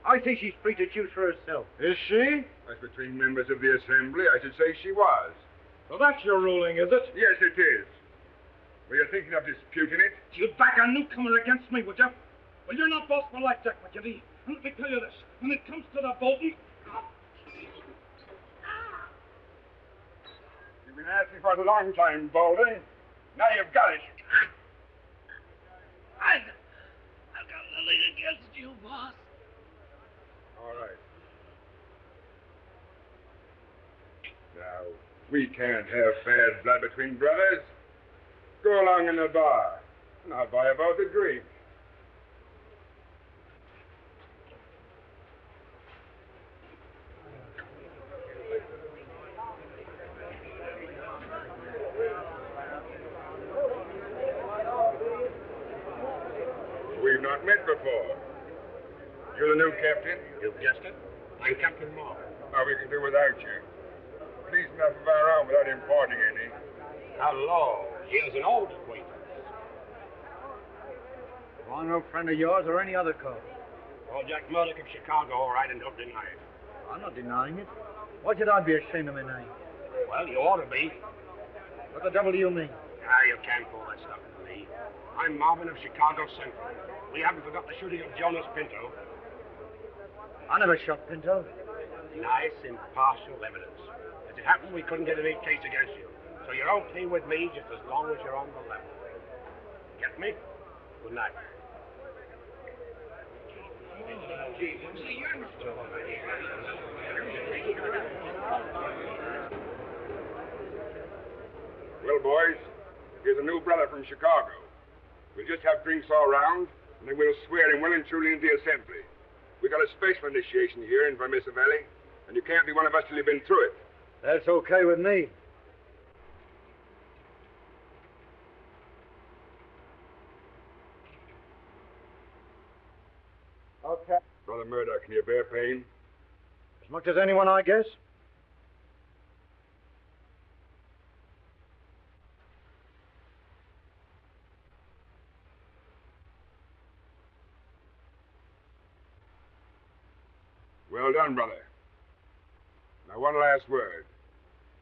I think she's free to choose for herself. Is she? As between members of the assembly, I should say she was. So that's your ruling, is it? Yes, it is. Were you thinking of disputing it? You'd back a newcomer against me, would you? Well, you're not boss for life, Jack McGinty. And let me tell you this. When it comes to the Bolton... You've been asking for it a long time, Baldy. Now you've got it. I've got nothing against you, boss. All right. Now, we can't have bad blood between brothers. Go along in the bar, and I'll buy you both a drink. We've not met before. You're the new captain? You've guessed it. I'm Captain Moore. Oh, we can do without you. Please enough of our own without importing any. Hello. Here's an old acquaintance. Well, I'm no friend of yours or any other code. Oh, Jack Murdoch of Chicago, all right, and don't deny it. I'm not denying it. Why should I be ashamed of my name? Well, you ought to be. What the devil do you mean? You can't pull that stuff with me. I'm Marvin of Chicago Central. We haven't forgot the shooting of Jonas Pinto. I never shot Pinto. Nice, impartial evidence. As it happened, we couldn't get any case against you. So you're okay with me just as long as you're on the level. Get me? Good night. Well, boys, here's a new brother from Chicago. We'll just have drinks all round, and then we'll swear him well and truly into the assembly. We got a special initiation here in Vermissa Valley, and you can't be one of us till you've been through it. That's okay with me. Okay. Brother Murdoch, can you bear pain? As much as anyone, I guess. Well done, brother. Now, one last word.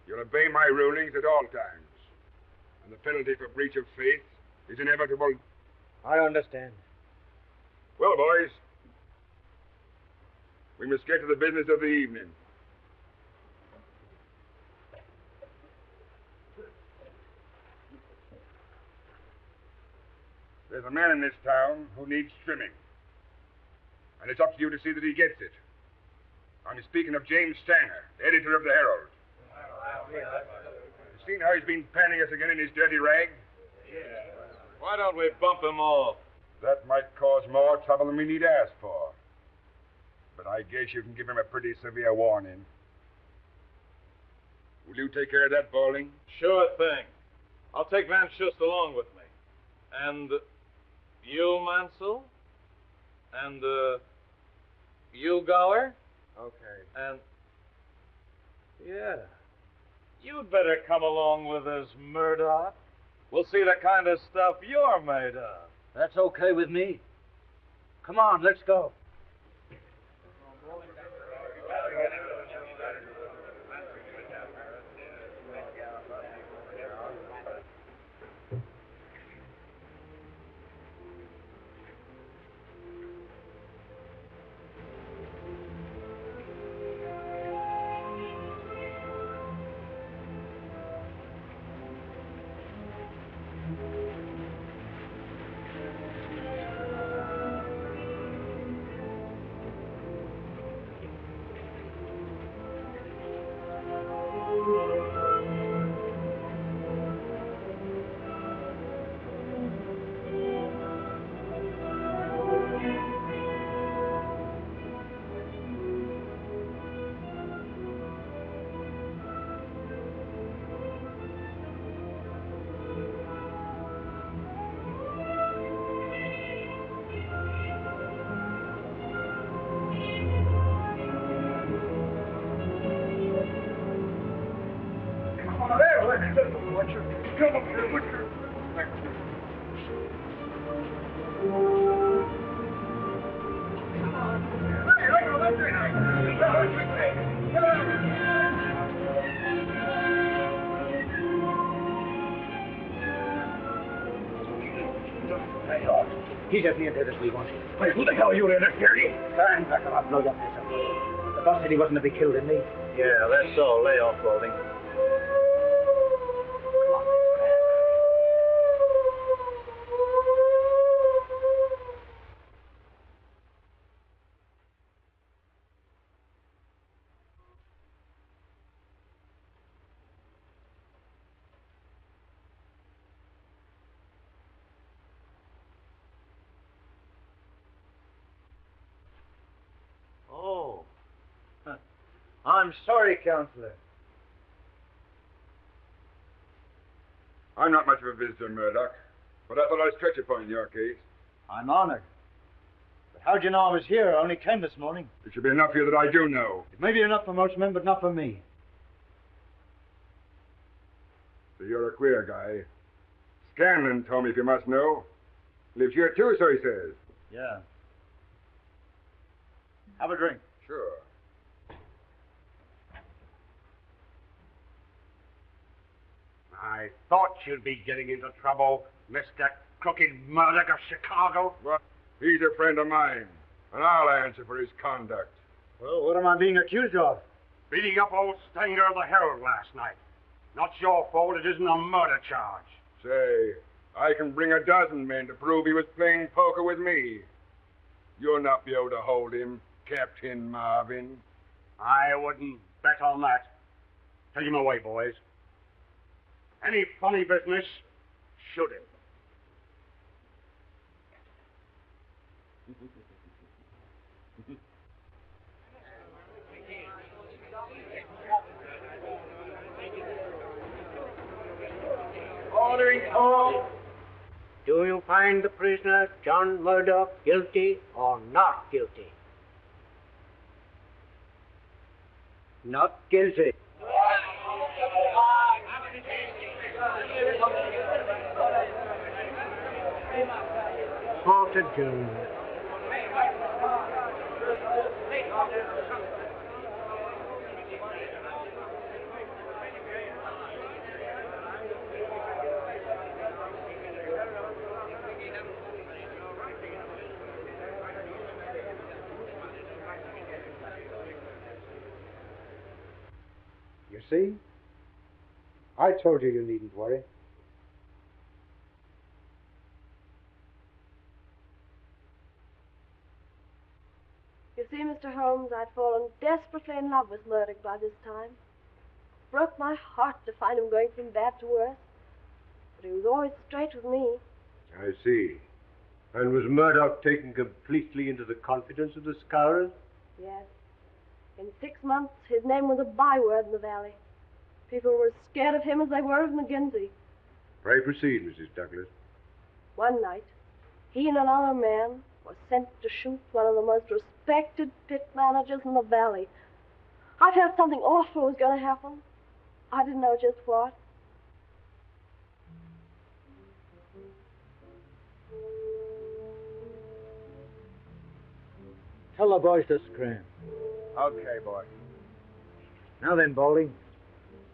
You'll obey my rulings at all times. And the penalty for breach of faith is inevitable. I understand. Well, boys, we must get to the business of the evening. There's a man in this town who needs trimming. And it's up to you to see that he gets it. I'm speaking of James Stanger, editor of the Herald. You seen how he's been panning us again in his dirty rag? Why don't we bump him off? That might cause more trouble than we need ask for. But I guess you can give him a pretty severe warning. Will you take care of that, Bowling? Sure thing. I'll take Van Schust along with me. And you, Mansell? And you, Gower? Okay. And yeah. You'd better come along with us, Murdoch. We'll see the kind of stuff you're made of. That's okay with me. Come on, let's go. He's as near dead as we want him. Wait, who the hell are you interfering? Stand back or I'll blow your face up. The boss said he wasn't to be killed, didn't he? Yeah, that's all. Lay off, Golding. I'm sorry, Counselor. I'm not much of a visitor, Murdoch, but I thought I'd stretch a point in your case. I'm honored. But how'd you know I was here? I only came this morning. It should be enough for you that I do know. It may be enough for most men, but not for me. So you're a queer guy. Scanlon told me, if you must know. Lives here too, so he says. Yeah. Have a drink. Sure. I thought you'd be getting into trouble, Mr. Crooked Murdoch of Chicago. Well, he's a friend of mine, and I'll answer for his conduct. Well, what am I being accused of? Beating up old Stanger of the Herald last night. Not your fault, it isn't a murder charge. Say, I can bring a dozen men to prove he was playing poker with me. You'll not be able to hold him, Captain Marvin. I wouldn't bet on that. Take him away, boys. Any funny business, shoot him. Ordering call. Do you find the prisoner, John Murdoch, guilty or not guilty? Not guilty. Court adjourned. You see? I told you you needn't worry. You see, Mr. Holmes, I'd fallen desperately in love with Murdoch by this time. Broke my heart to find him going from bad to worse. But he was always straight with me. I see. And was Murdoch taken completely into the confidence of the Scourers? Yes. In 6 months, his name was a byword in the valley. People were as scared of him as they were of McGinty. Pray proceed, Mrs. Douglas. One night, he and another man were sent to shoot one of the most respected pit managers in the valley. I felt something awful was going to happen. I didn't know just what. Tell the boys to scram. Okay, boy. Now then, Baldy.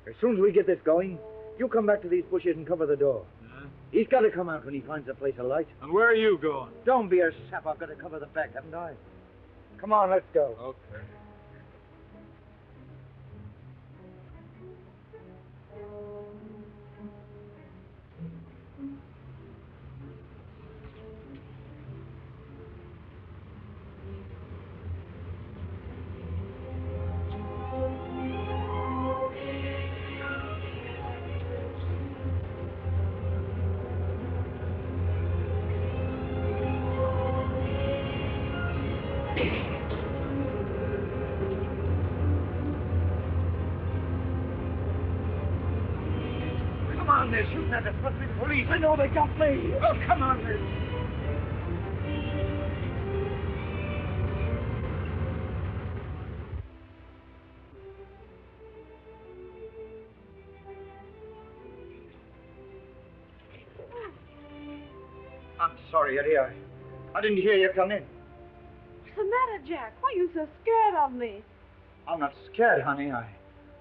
As soon as we get this going, you come back to these bushes and cover the door. He's got to come out when he finds a place of light. And where are you going? Don't be a sap. I've got to cover the back, haven't I? Come on, let's go. Okay. They're shooting at us. Must be the police. I know they got me. Oh, come on, then. I'm sorry, Eddie. I didn't hear you come in. What's the matter, Jack? Why are you so scared of me? I'm not scared, honey. I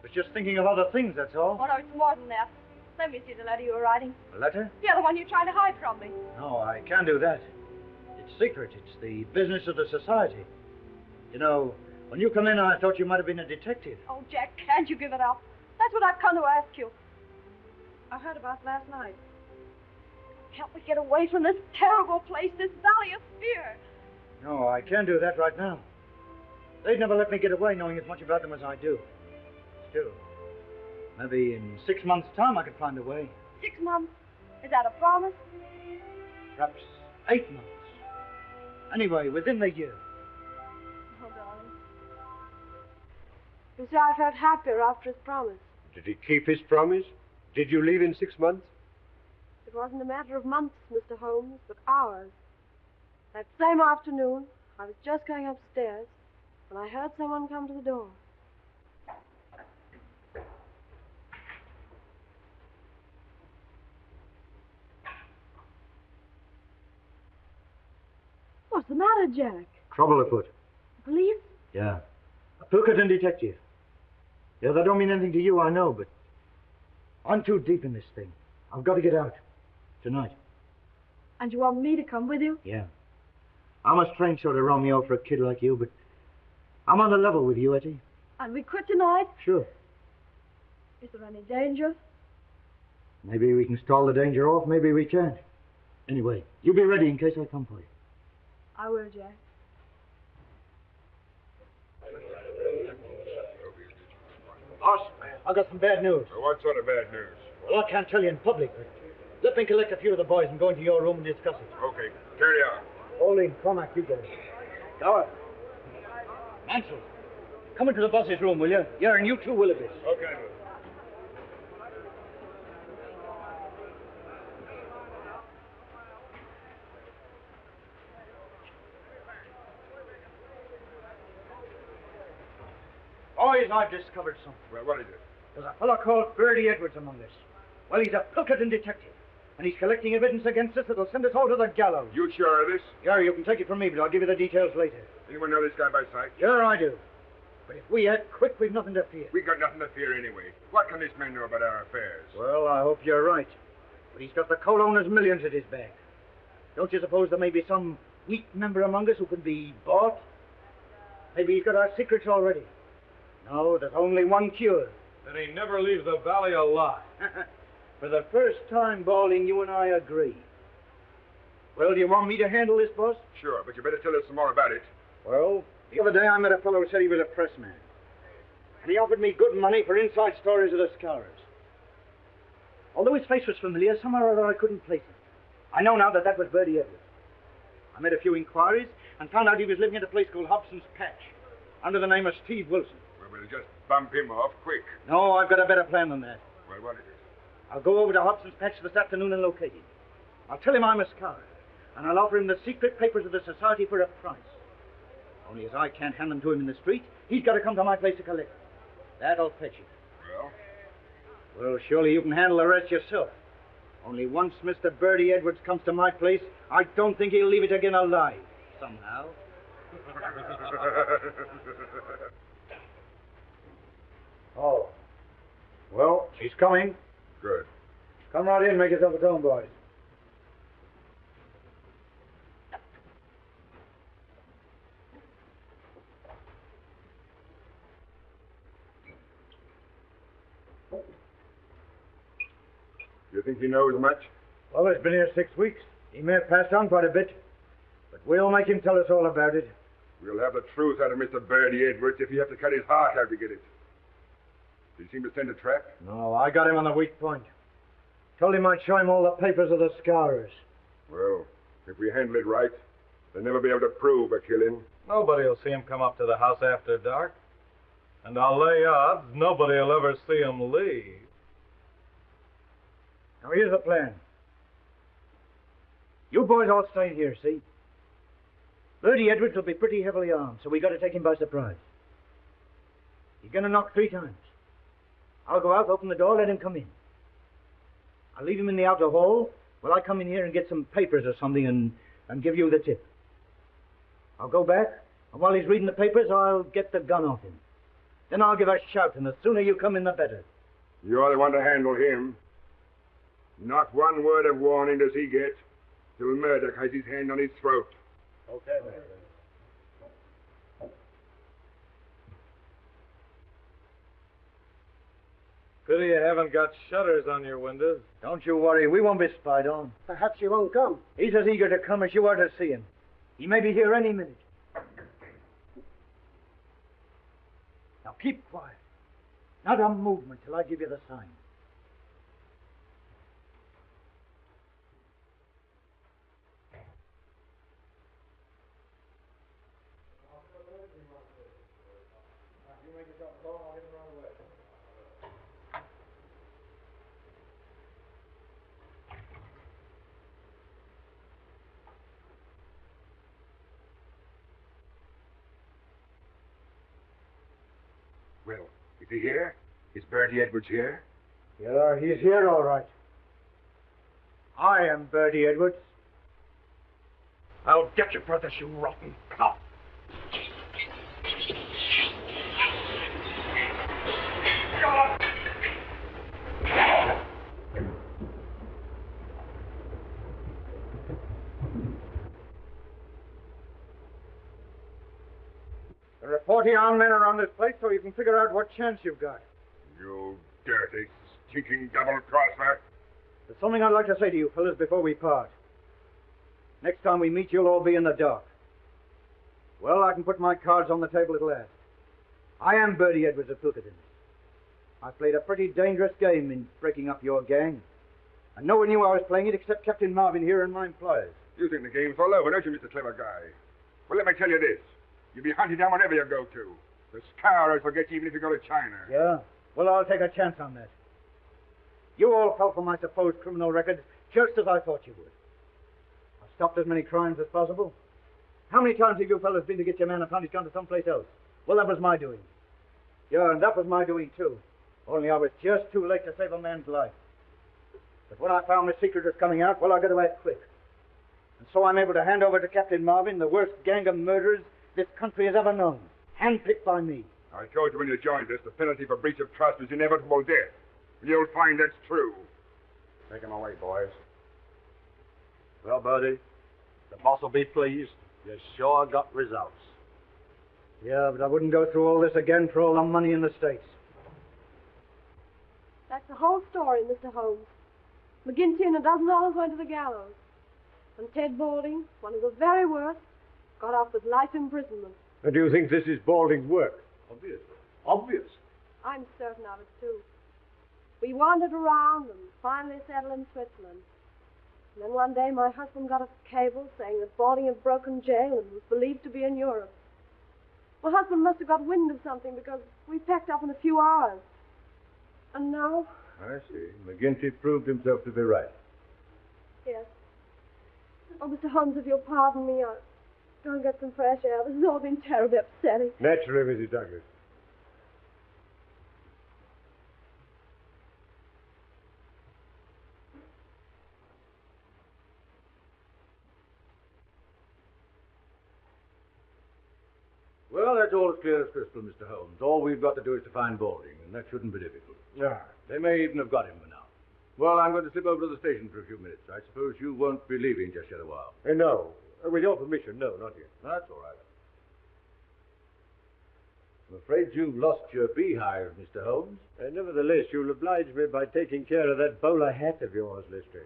was just thinking of other things, that's all. Oh, no, it's more than that. Let me see the letter you were writing. A letter? Yeah, the one you're trying to hide from me. No, I can't do that. It's secret. It's the business of the society. You know, when you come in, I thought you might have been a detective. Oh, Jack, can't you give it up? That's what I've come to ask you. I heard about last night. Help me get away from this terrible place, this valley of fear. No, I can't do that right now. They'd never let me get away knowing as much about them as I do. Still, maybe in 6 months' time I could find a way. 6 months? Is that a promise? Perhaps 8 months. Anyway, within the year. Oh, darling. You see, I felt happier after his promise. Did he keep his promise? Did you leave in 6 months? It wasn't a matter of months, Mr. Holmes, but hours. That same afternoon, I was just going upstairs when I heard someone come to the door. What's the matter, Jack? Trouble afoot. Police? Yeah. A Pilkington detective. Yeah, that don't mean anything to you, I know, but I'm too deep in this thing. I've got to get out. Tonight. And you want me to come with you? Yeah. I'm a strange sort of Romeo for a kid like you, but I'm on the level with you, Etty. And we quit tonight? Sure. Is there any danger? Maybe we can stall the danger off, maybe we can't. Anyway, you be ready in case I come for you. I will, Jack. Boss, I've got some bad news. What sort of bad news? Well, I can't tell you in public, but let me collect a few of the boys and go into your room and discuss it. Okay, carry on. Olin, Cormac, you go. Gower. Mansell, come into the boss's room, will you? Yeah, and you too, Willoughby. Okay. Boys, I've discovered something. Well, what is it? There's a fellow called Bertie Edwards among us. Well, he's a Pilkington detective, and he's collecting evidence against us that'll send us all to the gallows. You sure of this? Gary, you can take it from me, but I'll give you the details later. Anyone know this guy by sight? Sure, I do. But if we act quick, we've nothing to fear. We got nothing to fear anyway. What can this man know about our affairs? Well, I hope you're right. But he's got the coal owner's millions at his back. Don't you suppose there may be some weak member among us who can be bought? Maybe he's got our secrets already. No, there's only one cure. Then he never leaves the valley alive. For the first time, Balding, you and I agree. Well, do you want me to handle this, boss? Sure, but you better tell us some more about it. Well, the other day I met a fellow who said he was a pressman. And he offered me good money for inside stories of the Scourers. Although his face was familiar, somehow or other I couldn't place him. I know now that that was Bertie Edwards. I made a few inquiries and found out he was living at a place called Hobson's Patch, under the name of Steve Wilson. Well, we'll just bump him off quick. No, I've got a better plan than that. Well, what is it? I'll go over to Hobson's Patch this afternoon and locate him. I'll tell him I'm a Scourer, and I'll offer him the secret papers of the society for a price. Only as I can't hand them to him in the street, he's got to come to my place to collect them. That'll fetch it. Well? Well, surely you can handle the rest yourself. Only once Mr. Bertie Edwards comes to my place, I don't think he'll leave it again alive, somehow. Oh. Well, he's coming. Good. Come right in, make yourself at home, boys. You think he knows much? Well, he's been here 6 weeks. He may have passed on quite a bit, but we'll make him tell us all about it. We'll have the truth out of Mr. Birdie Edwards if you have to cut his heart out to get it. Did he seem to send a trap? No, I got him on the weak point. Told him I'd show him all the papers of the scourers. Well, if we handle it right, they'll never be able to prove a killing. Nobody will see him come up to the house after dark. And I'll lay odds nobody will ever see him leave. Now, here's the plan. You boys all stay here, see? Birdie Edwards will be pretty heavily armed, so we got to take him by surprise. He's going to knock 3 times. I'll go out, open the door, let him come in. I'll leave him in the outer hall while I come in here and get some papers or something and give you the tip. I'll go back, and while he's reading the papers, I'll get the gun off him. Then I'll give a shout, and the sooner you come in, the better. You're the one to handle him. Not one word of warning does he get till Murdoch has his hand on his throat. Okay, man. Pity you haven't got shutters on your windows. Don't you worry, we won't be spied on. Perhaps he won't come. He's as eager to come as you are to see him. He may be here any minute. Now keep quiet. Not a movement till I give you the sign. Well, is he here? Is Birdie Edwards here? Yeah, he's here all right. I am Birdie Edwards. I'll get you for this, you rotten cop. There are 40 armed men around this place, so you can figure out what chance you've got. You dirty, stinking double-crosser. There's something I'd like to say to you fellas before we part. Next time we meet, you'll all be in the dark. Well, I can put my cards on the table at last. I am Birdie Edwards of Pilkington. I played a pretty dangerous game in breaking up your gang. And no one knew I was playing it except Captain Marvin here and my employers. You think the game's all over, don't you, Mr. Clever Guy? Well, let me tell you this. You'll be hunted down wherever you go to. The scourers will get you even if you go to China. Yeah? Well, I'll take a chance on that. You all fell for my supposed criminal record just as I thought you would. I've stopped as many crimes as possible. How many times have you fellas been to get your man and found he's gone to someplace else? Well, that was my doing. Yeah, and that was my doing, too. Only I was just too late to save a man's life. But when I found the secret was coming out, well, I got to act quick. And so I'm able to hand over to Captain Marvin the worst gang of murderers this country has ever known. Handpicked by me. I told you when you joined us the penalty for breach of trust is inevitable death. You'll find that's true. Take him away, boys. Well, Birdie, the boss will be pleased. You sure got results. Yeah, but I wouldn't go through all this again for all the money in the States. That's the whole story, Mr. Holmes. McGinty and $12 went to the gallows. And Ted Balding, one of the very worst, got off with life imprisonment. And do you think this is Balding's work? Obvious. Obvious. I'm certain of it, too. We wandered around and finally settled in Switzerland. And then one day my husband got a cable saying that Balding had broken jail and was believed to be in Europe. My husband must have got wind of something because we packed up in a few hours. And now? I see. McGinty proved himself to be right. Yes. Oh, Mr. Holmes, if you'll pardon me, I'll go and get some fresh air. This has all been terribly upsetting. Naturally, Mrs. Douglas. crystal, Mr. Holmes. All we've got to do is to find Balding, and that shouldn't be difficult. Yeah. They may even have got him for now. Well, I'm going to slip over to the station for a few minutes. I suppose you won't be leaving just yet a while. No. With your permission, no, not yet. That's all right. I'm afraid you've lost your beehive, Mr. Holmes. Nevertheless, you'll oblige me by taking care of that bowler hat of yours, Lester.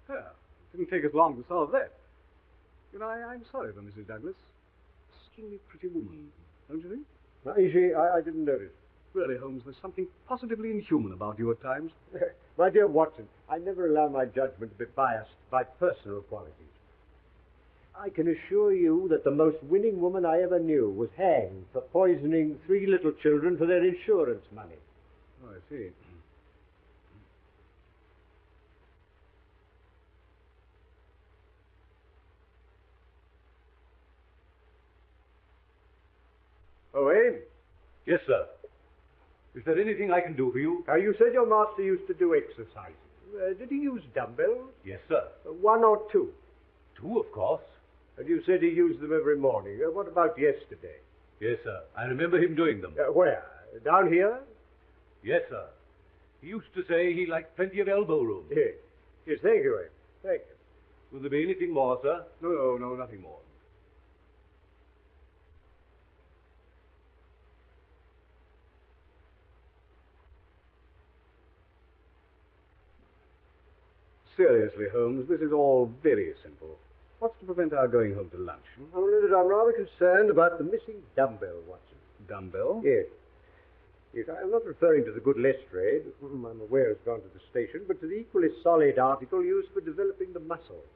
Yeah, it didn't take us long to solve that. You know, I'm sorry for Mrs. Douglas. Extremely pretty woman, don't you think? Is she? I didn't notice. Really, Holmes, there's something positively inhuman about you at times. My dear Watson, I never allow my judgment to be biased by personal qualities. I can assure you that the most winning woman I ever knew was hanged for poisoning 3 little children for their insurance money. Oh, I see. Oh, eh? Yes, sir. Is there anything I can do for you? You said your master used to do exercises. Did he use dumbbells? Yes, sir. 1 or 2? 2, of course. And you said he used them every morning. What about yesterday? Yes, sir. I remember him doing them. Where? Down here? Yes, sir. He used to say he liked plenty of elbow room. Yes. Yes, thank you, eh? Thank you. Will there be anything more, sir? No, nothing more. Seriously, Holmes, this is all very simple. What's to prevent our going home to lunch? Only that I'm rather concerned about the missing dumbbell, Watson. Dumbbell? Yes. Yes, I'm not referring to the good Lestrade, whom I'm aware has gone to the station, but to the equally solid article used for developing the muscles.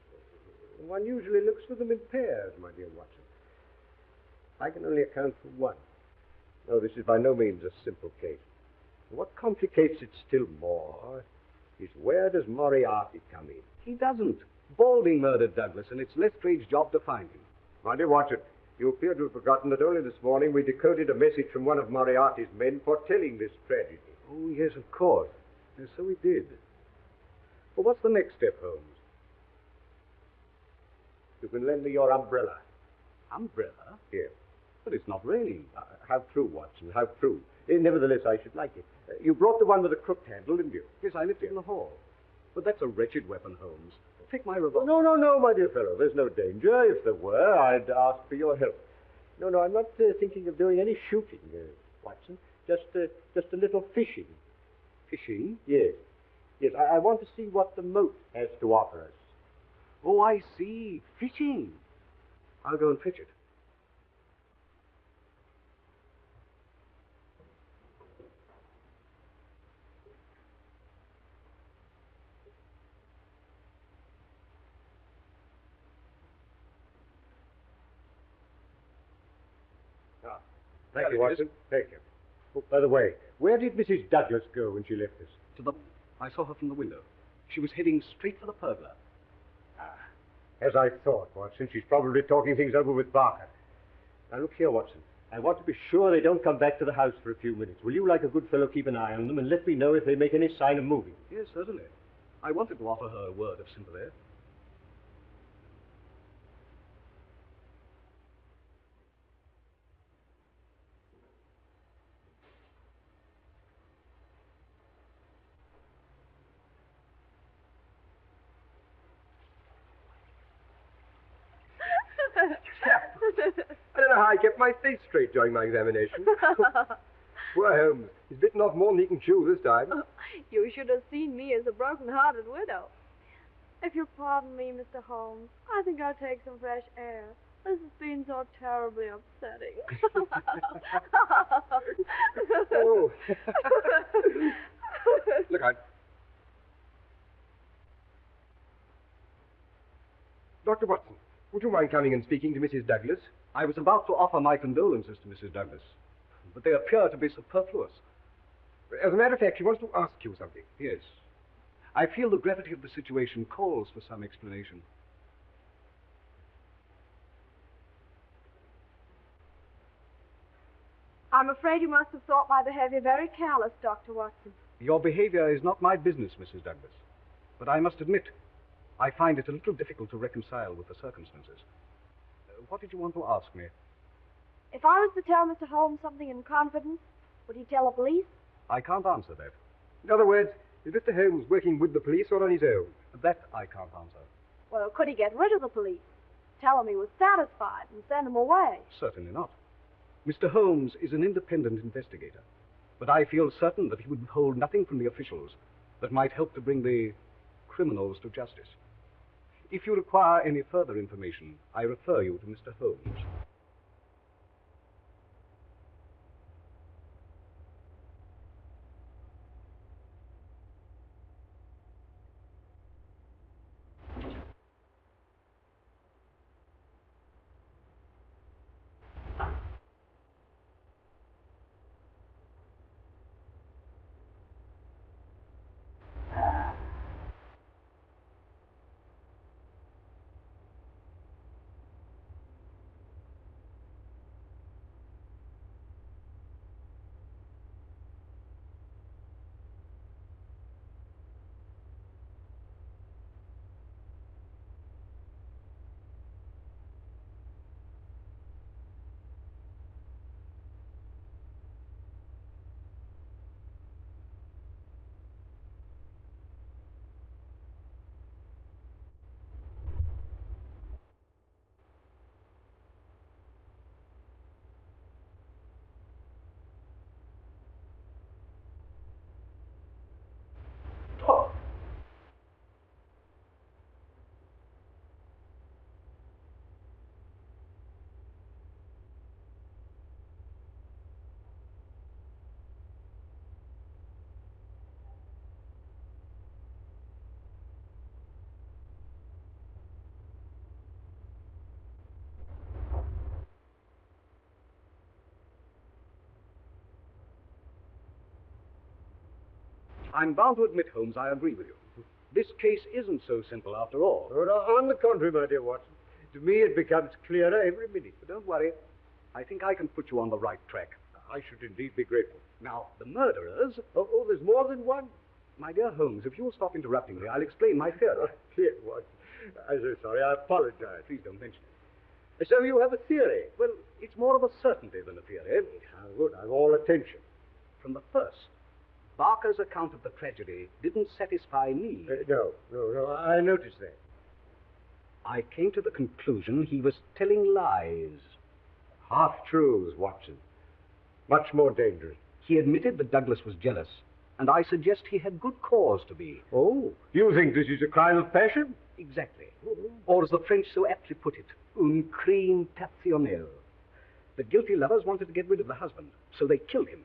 One usually looks for them in pairs, my dear Watson. I can only account for one. No, this is by no means a simple case. What complicates it still more is where does Moriarty come in? He doesn't. Balding murdered Douglas, and it's Lestrade's job to find him. My dear Watson, you appear to have forgotten that only this morning we decoded a message from one of Moriarty's men foretelling this tragedy. Oh, yes, of course. Yes, so we did. Well, what's the next step, Holmes? You can lend me your umbrella. Umbrella? Yes. But it's not raining. How true, Watson, how true. Nevertheless, I should like it. You brought the one with the crooked handle, didn't you? Yes, I left it in the hall. But that's a wretched weapon, Holmes. Take my revolver. No, my dear fellow. There's no danger. If there were, I'd ask for your help. No, I'm not thinking of doing any shooting, Watson. Just a little fishing. Fishing? Yes. Yes, I want to see what the moat has to offer us. Oh, I see. Fishing. I'll go and fetch it. Thank you, Watson. Thank you. Oh, by the way, where did Mrs. Douglas go when she left us? I saw her from the window. She was heading straight for the pergola. As I thought, Watson. She's probably talking things over with Barker. Now, look here, Watson. I want to be sure they don't come back to the house for a few minutes. Will you, like a good fellow, keep an eye on them and let me know if they make any sign of moving? Yes, certainly. I wanted to offer her a word of sympathy. I don't know how I kept my face straight during my examination. Poor Holmes. He's bitten off more than he can chew this time. You should have seen me as a broken-hearted widow. If you'll pardon me, Mr. Holmes, I think I'll take some fresh air. This has been so terribly upsetting. Oh. Look out. Dr. Watson, would you mind coming and speaking to Mrs. Douglas? I was about to offer my condolences to Mrs. Douglas, but they appear to be superfluous. As a matter of fact, she wants to ask you something. Yes. I feel the gravity of the situation calls for some explanation. I'm afraid you must have thought my behavior very callous, Dr. Watson. Your behavior is not my business, Mrs. Douglas. But I must admit, I find it a little difficult to reconcile with the circumstances. What did you want to ask me? If I was to tell Mr. Holmes something in confidence, would he tell the police? I can't answer that. In other words, is Mr. Holmes working with the police or on his own? That I can't answer. Well, could he get rid of the police? Tell them he was satisfied and send them away? Certainly not. Mr. Holmes is an independent investigator, but I feel certain that he would withhold nothing from the officials that might help to bring the criminals to justice. If you require any further information, I refer you to Mr. Holmes. I'm bound to admit, Holmes, I agree with you. This case isn't so simple after all. Oh, no, on the contrary, my dear Watson. To me, it becomes clearer every minute. But don't worry. I think I can put you on the right track. I should indeed be grateful. Now, the murderers... Oh, there's more than one. My dear Holmes, if you'll stop interrupting me, I'll explain my theory. Oh, dear Watson. I'm so sorry. I apologize. Please don't mention it. So you have a theory? Well, it's more of a certainty than a theory. How good. I'm all attention. From the first, Barker's account of the tragedy didn't satisfy me. No. I noticed that. I came to the conclusion he was telling lies. Half-truths, Watson. Much more dangerous. He admitted that Douglas was jealous, and I suggest he had good cause to be. Oh, you think this is a crime of passion? Exactly. Or as the French so aptly put it, un crime passionnel. The guilty lovers wanted to get rid of the husband, so they killed him,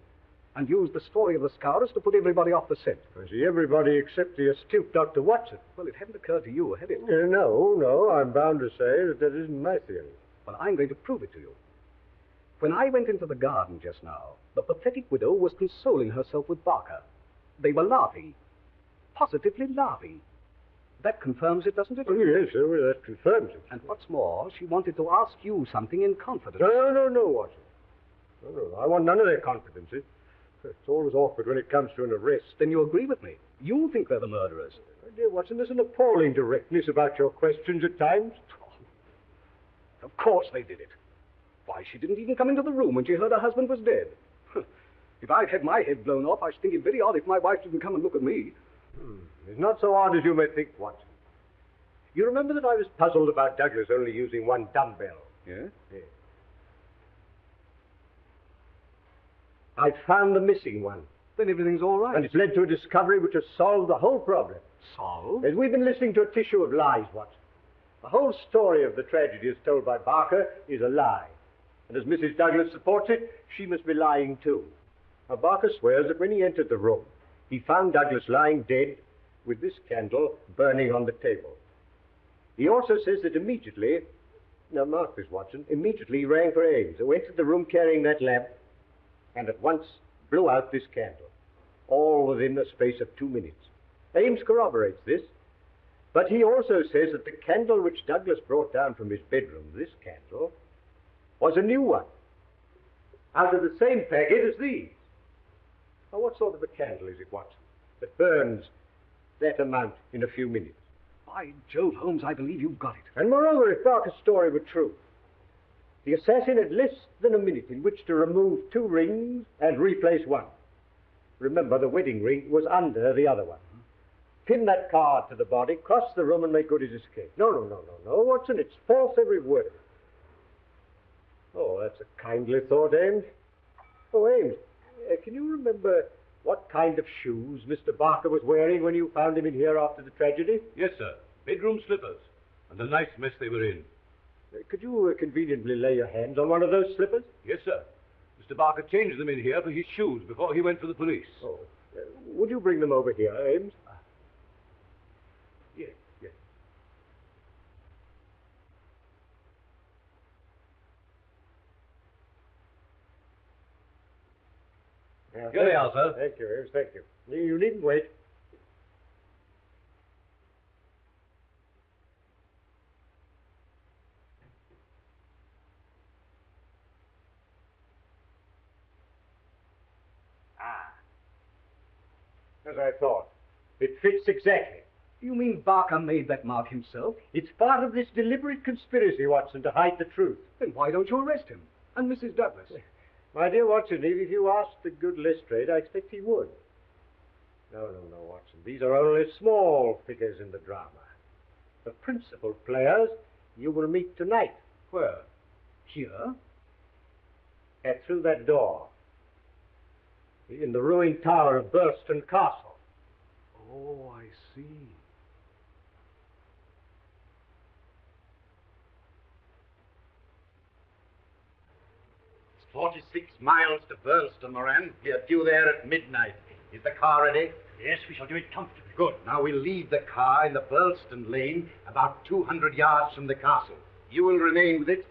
and used the story of the scourers to put everybody off the scent. I see, everybody except the astute Dr. Watson. Well, it hadn't occurred to you, had it? No, I'm bound to say that isn't my theory. Well, I'm going to prove it to you. When I went into the garden just now, the pathetic widow was consoling herself with Barker. They were laughing. Positively laughing. That confirms it, doesn't it? Oh, yes, that confirms it. And what's more, she wanted to ask you something in confidence. No, Watson. No, I want none of their confidences. It's always awkward when it comes to an arrest. Then you agree with me. You think they're the murderers. My dear Watson, there's an appalling directness about your questions at times. Of course they did it. Why, she didn't even come into the room when she heard her husband was dead. If I'd had my head blown off, I should think it very odd if my wife didn't come and look at me. It's not so odd as you may think, Watson. You remember that I was puzzled about Douglas only using one dumbbell? Yeah? Yes. I found the missing one. Then everything's all right. And it's led to a discovery which has solved the whole problem. Solved? As we've been listening to a tissue of lies, Watson. The whole story of the tragedy as told by Barker is a lie. And as Mrs. Douglas supports it, she must be lying too. Now, Barker swears that when he entered the room, he found Douglas lying dead with this candle burning on the table. He also says that immediately, now mark this, Watson, immediately he rang for Ames, who entered the room carrying that lamp and at once blew out this candle, all within the space of 2 minutes. Ames corroborates this, but he also says that the candle which Douglas brought down from his bedroom, this candle, was a new one, out of the same packet as these. Now, what sort of a candle is it, Watson, that burns that amount in a few minutes? By Jove, Holmes, I believe you've got it. And moreover, if Barker's story were true, the assassin had less than a minute in which to remove 2 rings and replace one. Remember, the wedding ring was under the other one. Pin that card to the body, cross the room, and make good his escape. No, Watson, it's false, every word of it. Oh, that's a kindly thought, Ames. Oh, Ames, can you remember what kind of shoes Mr. Barker was wearing when you found him in here after the tragedy? Yes, sir. Bedroom slippers. And a nice mess they were in. Could you conveniently lay your hands on one of those slippers? Yes, sir. Mr. Barker changed them in here for his shoes before he went for the police. Oh, would you bring them over here, Ames? Yes. Here they are, sir. Thank you, Ames, thank you. You needn't wait. As I thought. It fits exactly. You mean Barker made that mark himself? It's part of this deliberate conspiracy, Watson, to hide the truth. Then why don't you arrest him? And Mrs. Douglas? My dear Watson, if you asked the good Lestrade, I expect he would. No, Watson. These are only small figures in the drama. The principal players you will meet tonight. Where? Here? Through that door. In the ruined tower of 𝙁𝙤𝙡𝙗 Castle. Oh, I see. It's 46 miles to 𝙁𝙁𝙗, Moran. We are due there at midnight. Is the car ready? Yes, we shall do it comfortably. Good. Now we'll leave the car in the 𝙁𝙁𝙗 lane about 200 yards from the castle. You will remain with it.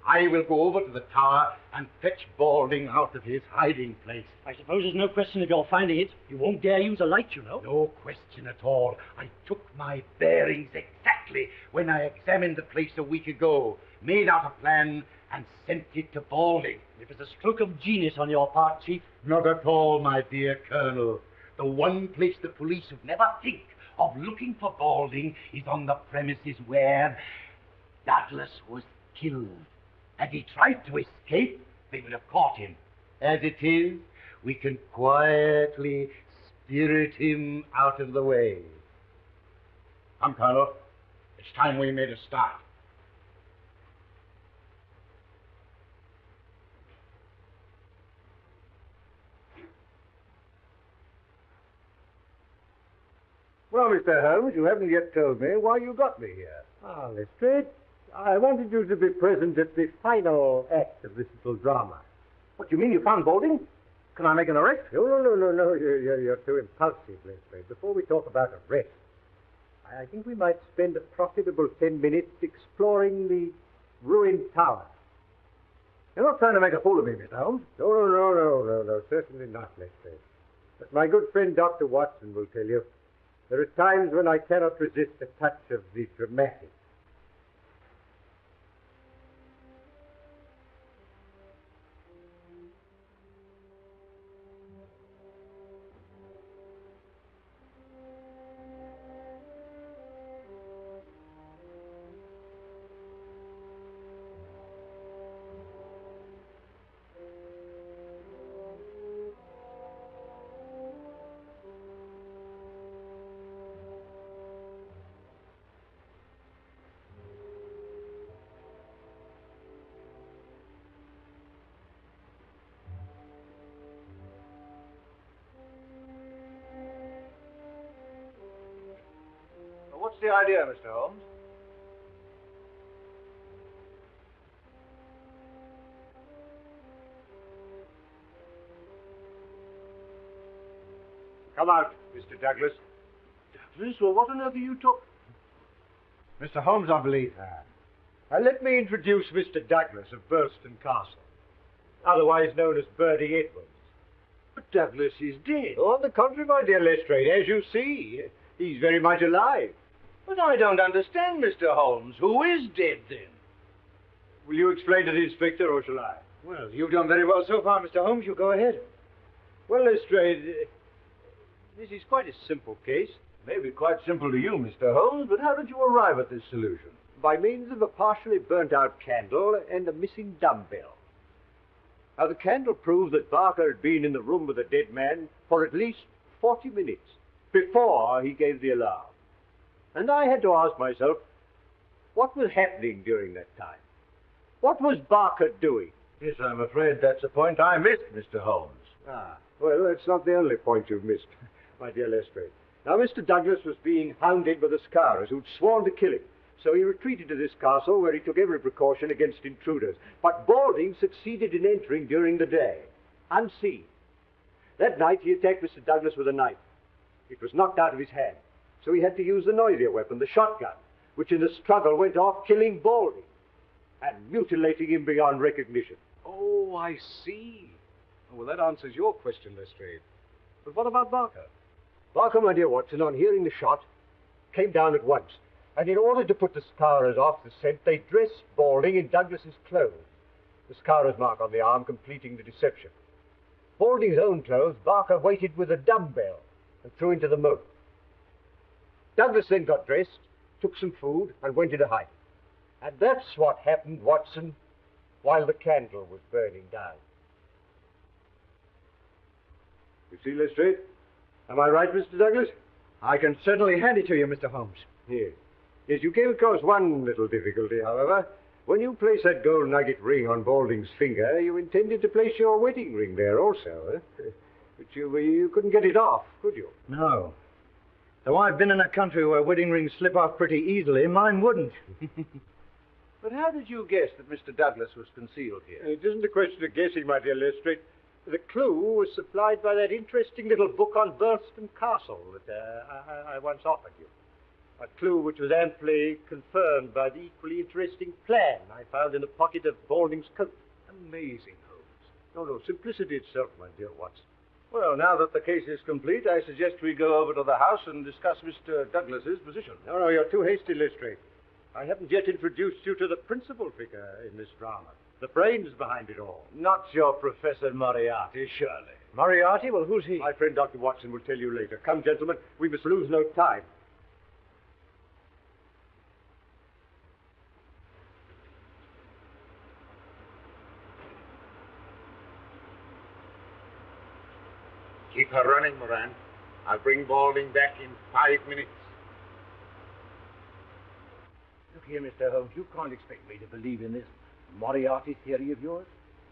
I will go over to the tower and fetch Balding out of his hiding place. I suppose there's no question of your finding it. You won't dare use a light, you know. No question at all. I took my bearings exactly when I examined the place a week ago, made out a plan, and sent it to Balding. It was a stroke of genius on your part, Chief. Not at all, my dear Colonel. The one place the police would never think of looking for Balding is on the premises where Douglas was killed. Had he tried to escape, they would have caught him. As it is, we can quietly spirit him out of the way. Come, Colonel. It's time we made a start. Well, Mr. Holmes, you haven't yet told me why you got me here. Ah, Lestrade, I wanted you to be present at the final act of this little drama. What, you mean you found Balding? Can I make an arrest? No. You're too impulsive, Lestrade. Before we talk about arrest, I think we might spend a profitable 10 minutes exploring the ruined tower. You're not trying to make a fool of me, Mr. Holmes? No, certainly not, Lestrade. But my good friend Dr. Watson will tell you, there are times when I cannot resist a touch of the dramatic. What's the idea, Mr. Holmes? Come out, Mr. Douglas. Douglas? Well, what on earth are you talking? Mr. Holmes, I believe that. Let me introduce Mr. Douglas of 𝙁𝙁𝙗𝙗 Castle, otherwise known as Birdie Edwards. But Douglas is dead. Oh, on the contrary, my dear Lestrade, as you see, he's very much alive. But I don't understand, Mr. Holmes. Who is dead, then? Will you explain to the inspector, or shall I? Well, you've done very well so far, Mr. Holmes. You go ahead. Well, Lestrade, this is quite a simple case. May be quite simple to you, Mr. Holmes, but how did you arrive at this solution? By means of a partially burnt-out candle and a missing dumbbell. Now, the candle proved that Barker had been in the room with the dead man for at least 40 minutes before he gave the alarm. And I had to ask myself, what was happening during that time? What was Barker doing? Yes, I'm afraid that's a point I missed, Mr. Holmes. Ah, well, that's not the only point you've missed, my dear Lestrade. Now, Mr. Douglas was being hounded by the Scowrers, who'd sworn to kill him. So he retreated to this castle, where he took every precaution against intruders. But Balding succeeded in entering during the day, unseen. That night, he attacked Mr. Douglas with a knife. It was knocked out of his hand, so he had to use the noisier weapon, the shotgun, which in the struggle went off, killing Balding and mutilating him beyond recognition. Oh, I see. Oh, well, that answers your question, Lestrade. But what about Barker? Barker, my dear Watson, on hearing the shot, came down at once. And in order to put the Scowrers off the scent, they dressed Balding in Douglas's clothes, the Scowrers' mark on the arm completing the deception. Balding's own clothes, Barker weighted with a dumbbell and threw into the moat. Douglas then got dressed, took some food, and went into hiding. And that's what happened, Watson, while the candle was burning down. You see, Lestrade? Am I right, Mr. Douglas? I can certainly hand it to you, Mr. Holmes. Yes. Yes, you came across one little difficulty, however. When you placed that gold nugget ring on Balding's finger, you intended to place your wedding ring there also, but you couldn't get it off, could you? No. Though I've been in a country where wedding rings slip off pretty easily, mine wouldn't. But how did you guess that Mr. Douglas was concealed here? It isn't a question of guessing, my dear Lestrade. The clue was supplied by that interesting little book on Burlston Castle that I once offered you. A clue which was amply confirmed by the equally interesting plan I found in the pocket of Balding's coat. Amazing, Holmes. No, simplicity itself, my dear Watson. Well, now that the case is complete, I suggest we go over to the house and discuss Mr. Douglas's position. No, you're too hasty, Lestrade. I haven't yet introduced you to the principal figure in this drama, the brains behind it all. Not your Professor Moriarty, surely. Moriarty? Well, who's he? My friend Dr. Watson will tell you later. Come, gentlemen, we must lose no time. Keep her running, Moran. I'll bring Balding back in 5 minutes. Look here, Mr. Holmes, you can't expect me to believe in this Moriarty theory of yours.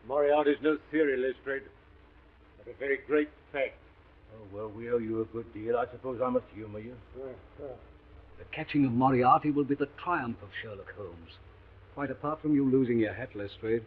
Moriarty's no theory, Lestrade, but a very great fact. Oh, well, we owe you a good deal. I suppose I must humor you. The catching of Moriarty will be the triumph of Sherlock Holmes. Quite apart from you losing your hat, Lestrade.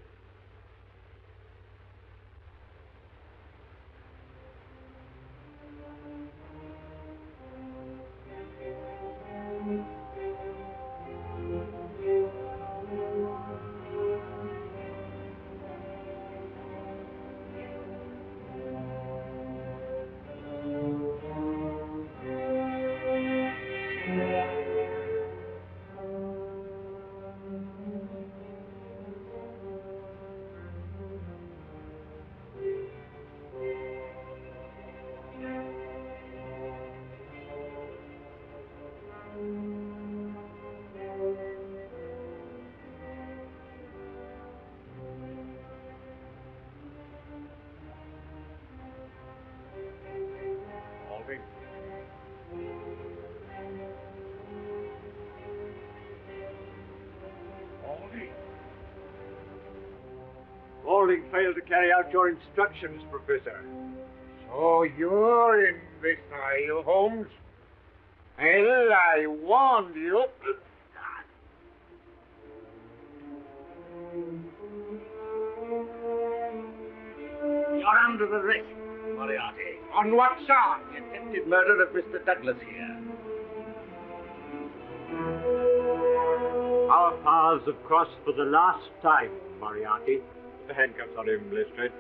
Balding failed to carry out your instructions, Professor. So you're in this, are you, Holmes? Well, I warned you. You're under arrest, Moriarty. On what charge? The attempted murder of Mr. Douglas here. Our paths have crossed for the last time, Moriarty. Put the handcuffs on him, Lestrade.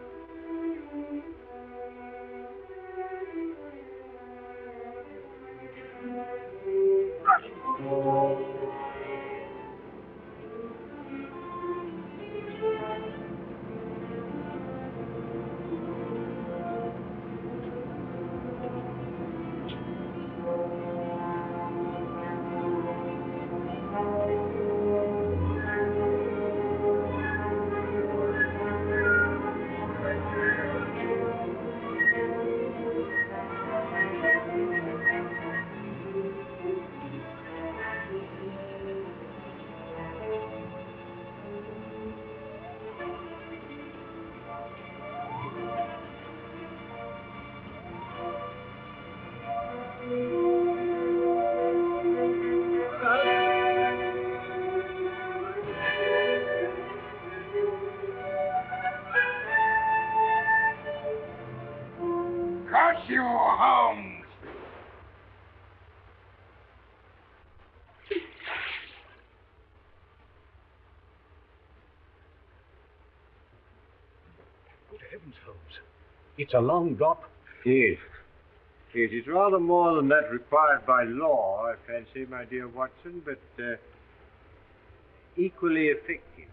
you, Holmes! Good heavens, Holmes. It's a long drop. Yes. Yes, it's rather more than that required by law, I fancy, my dear Watson, but equally effective.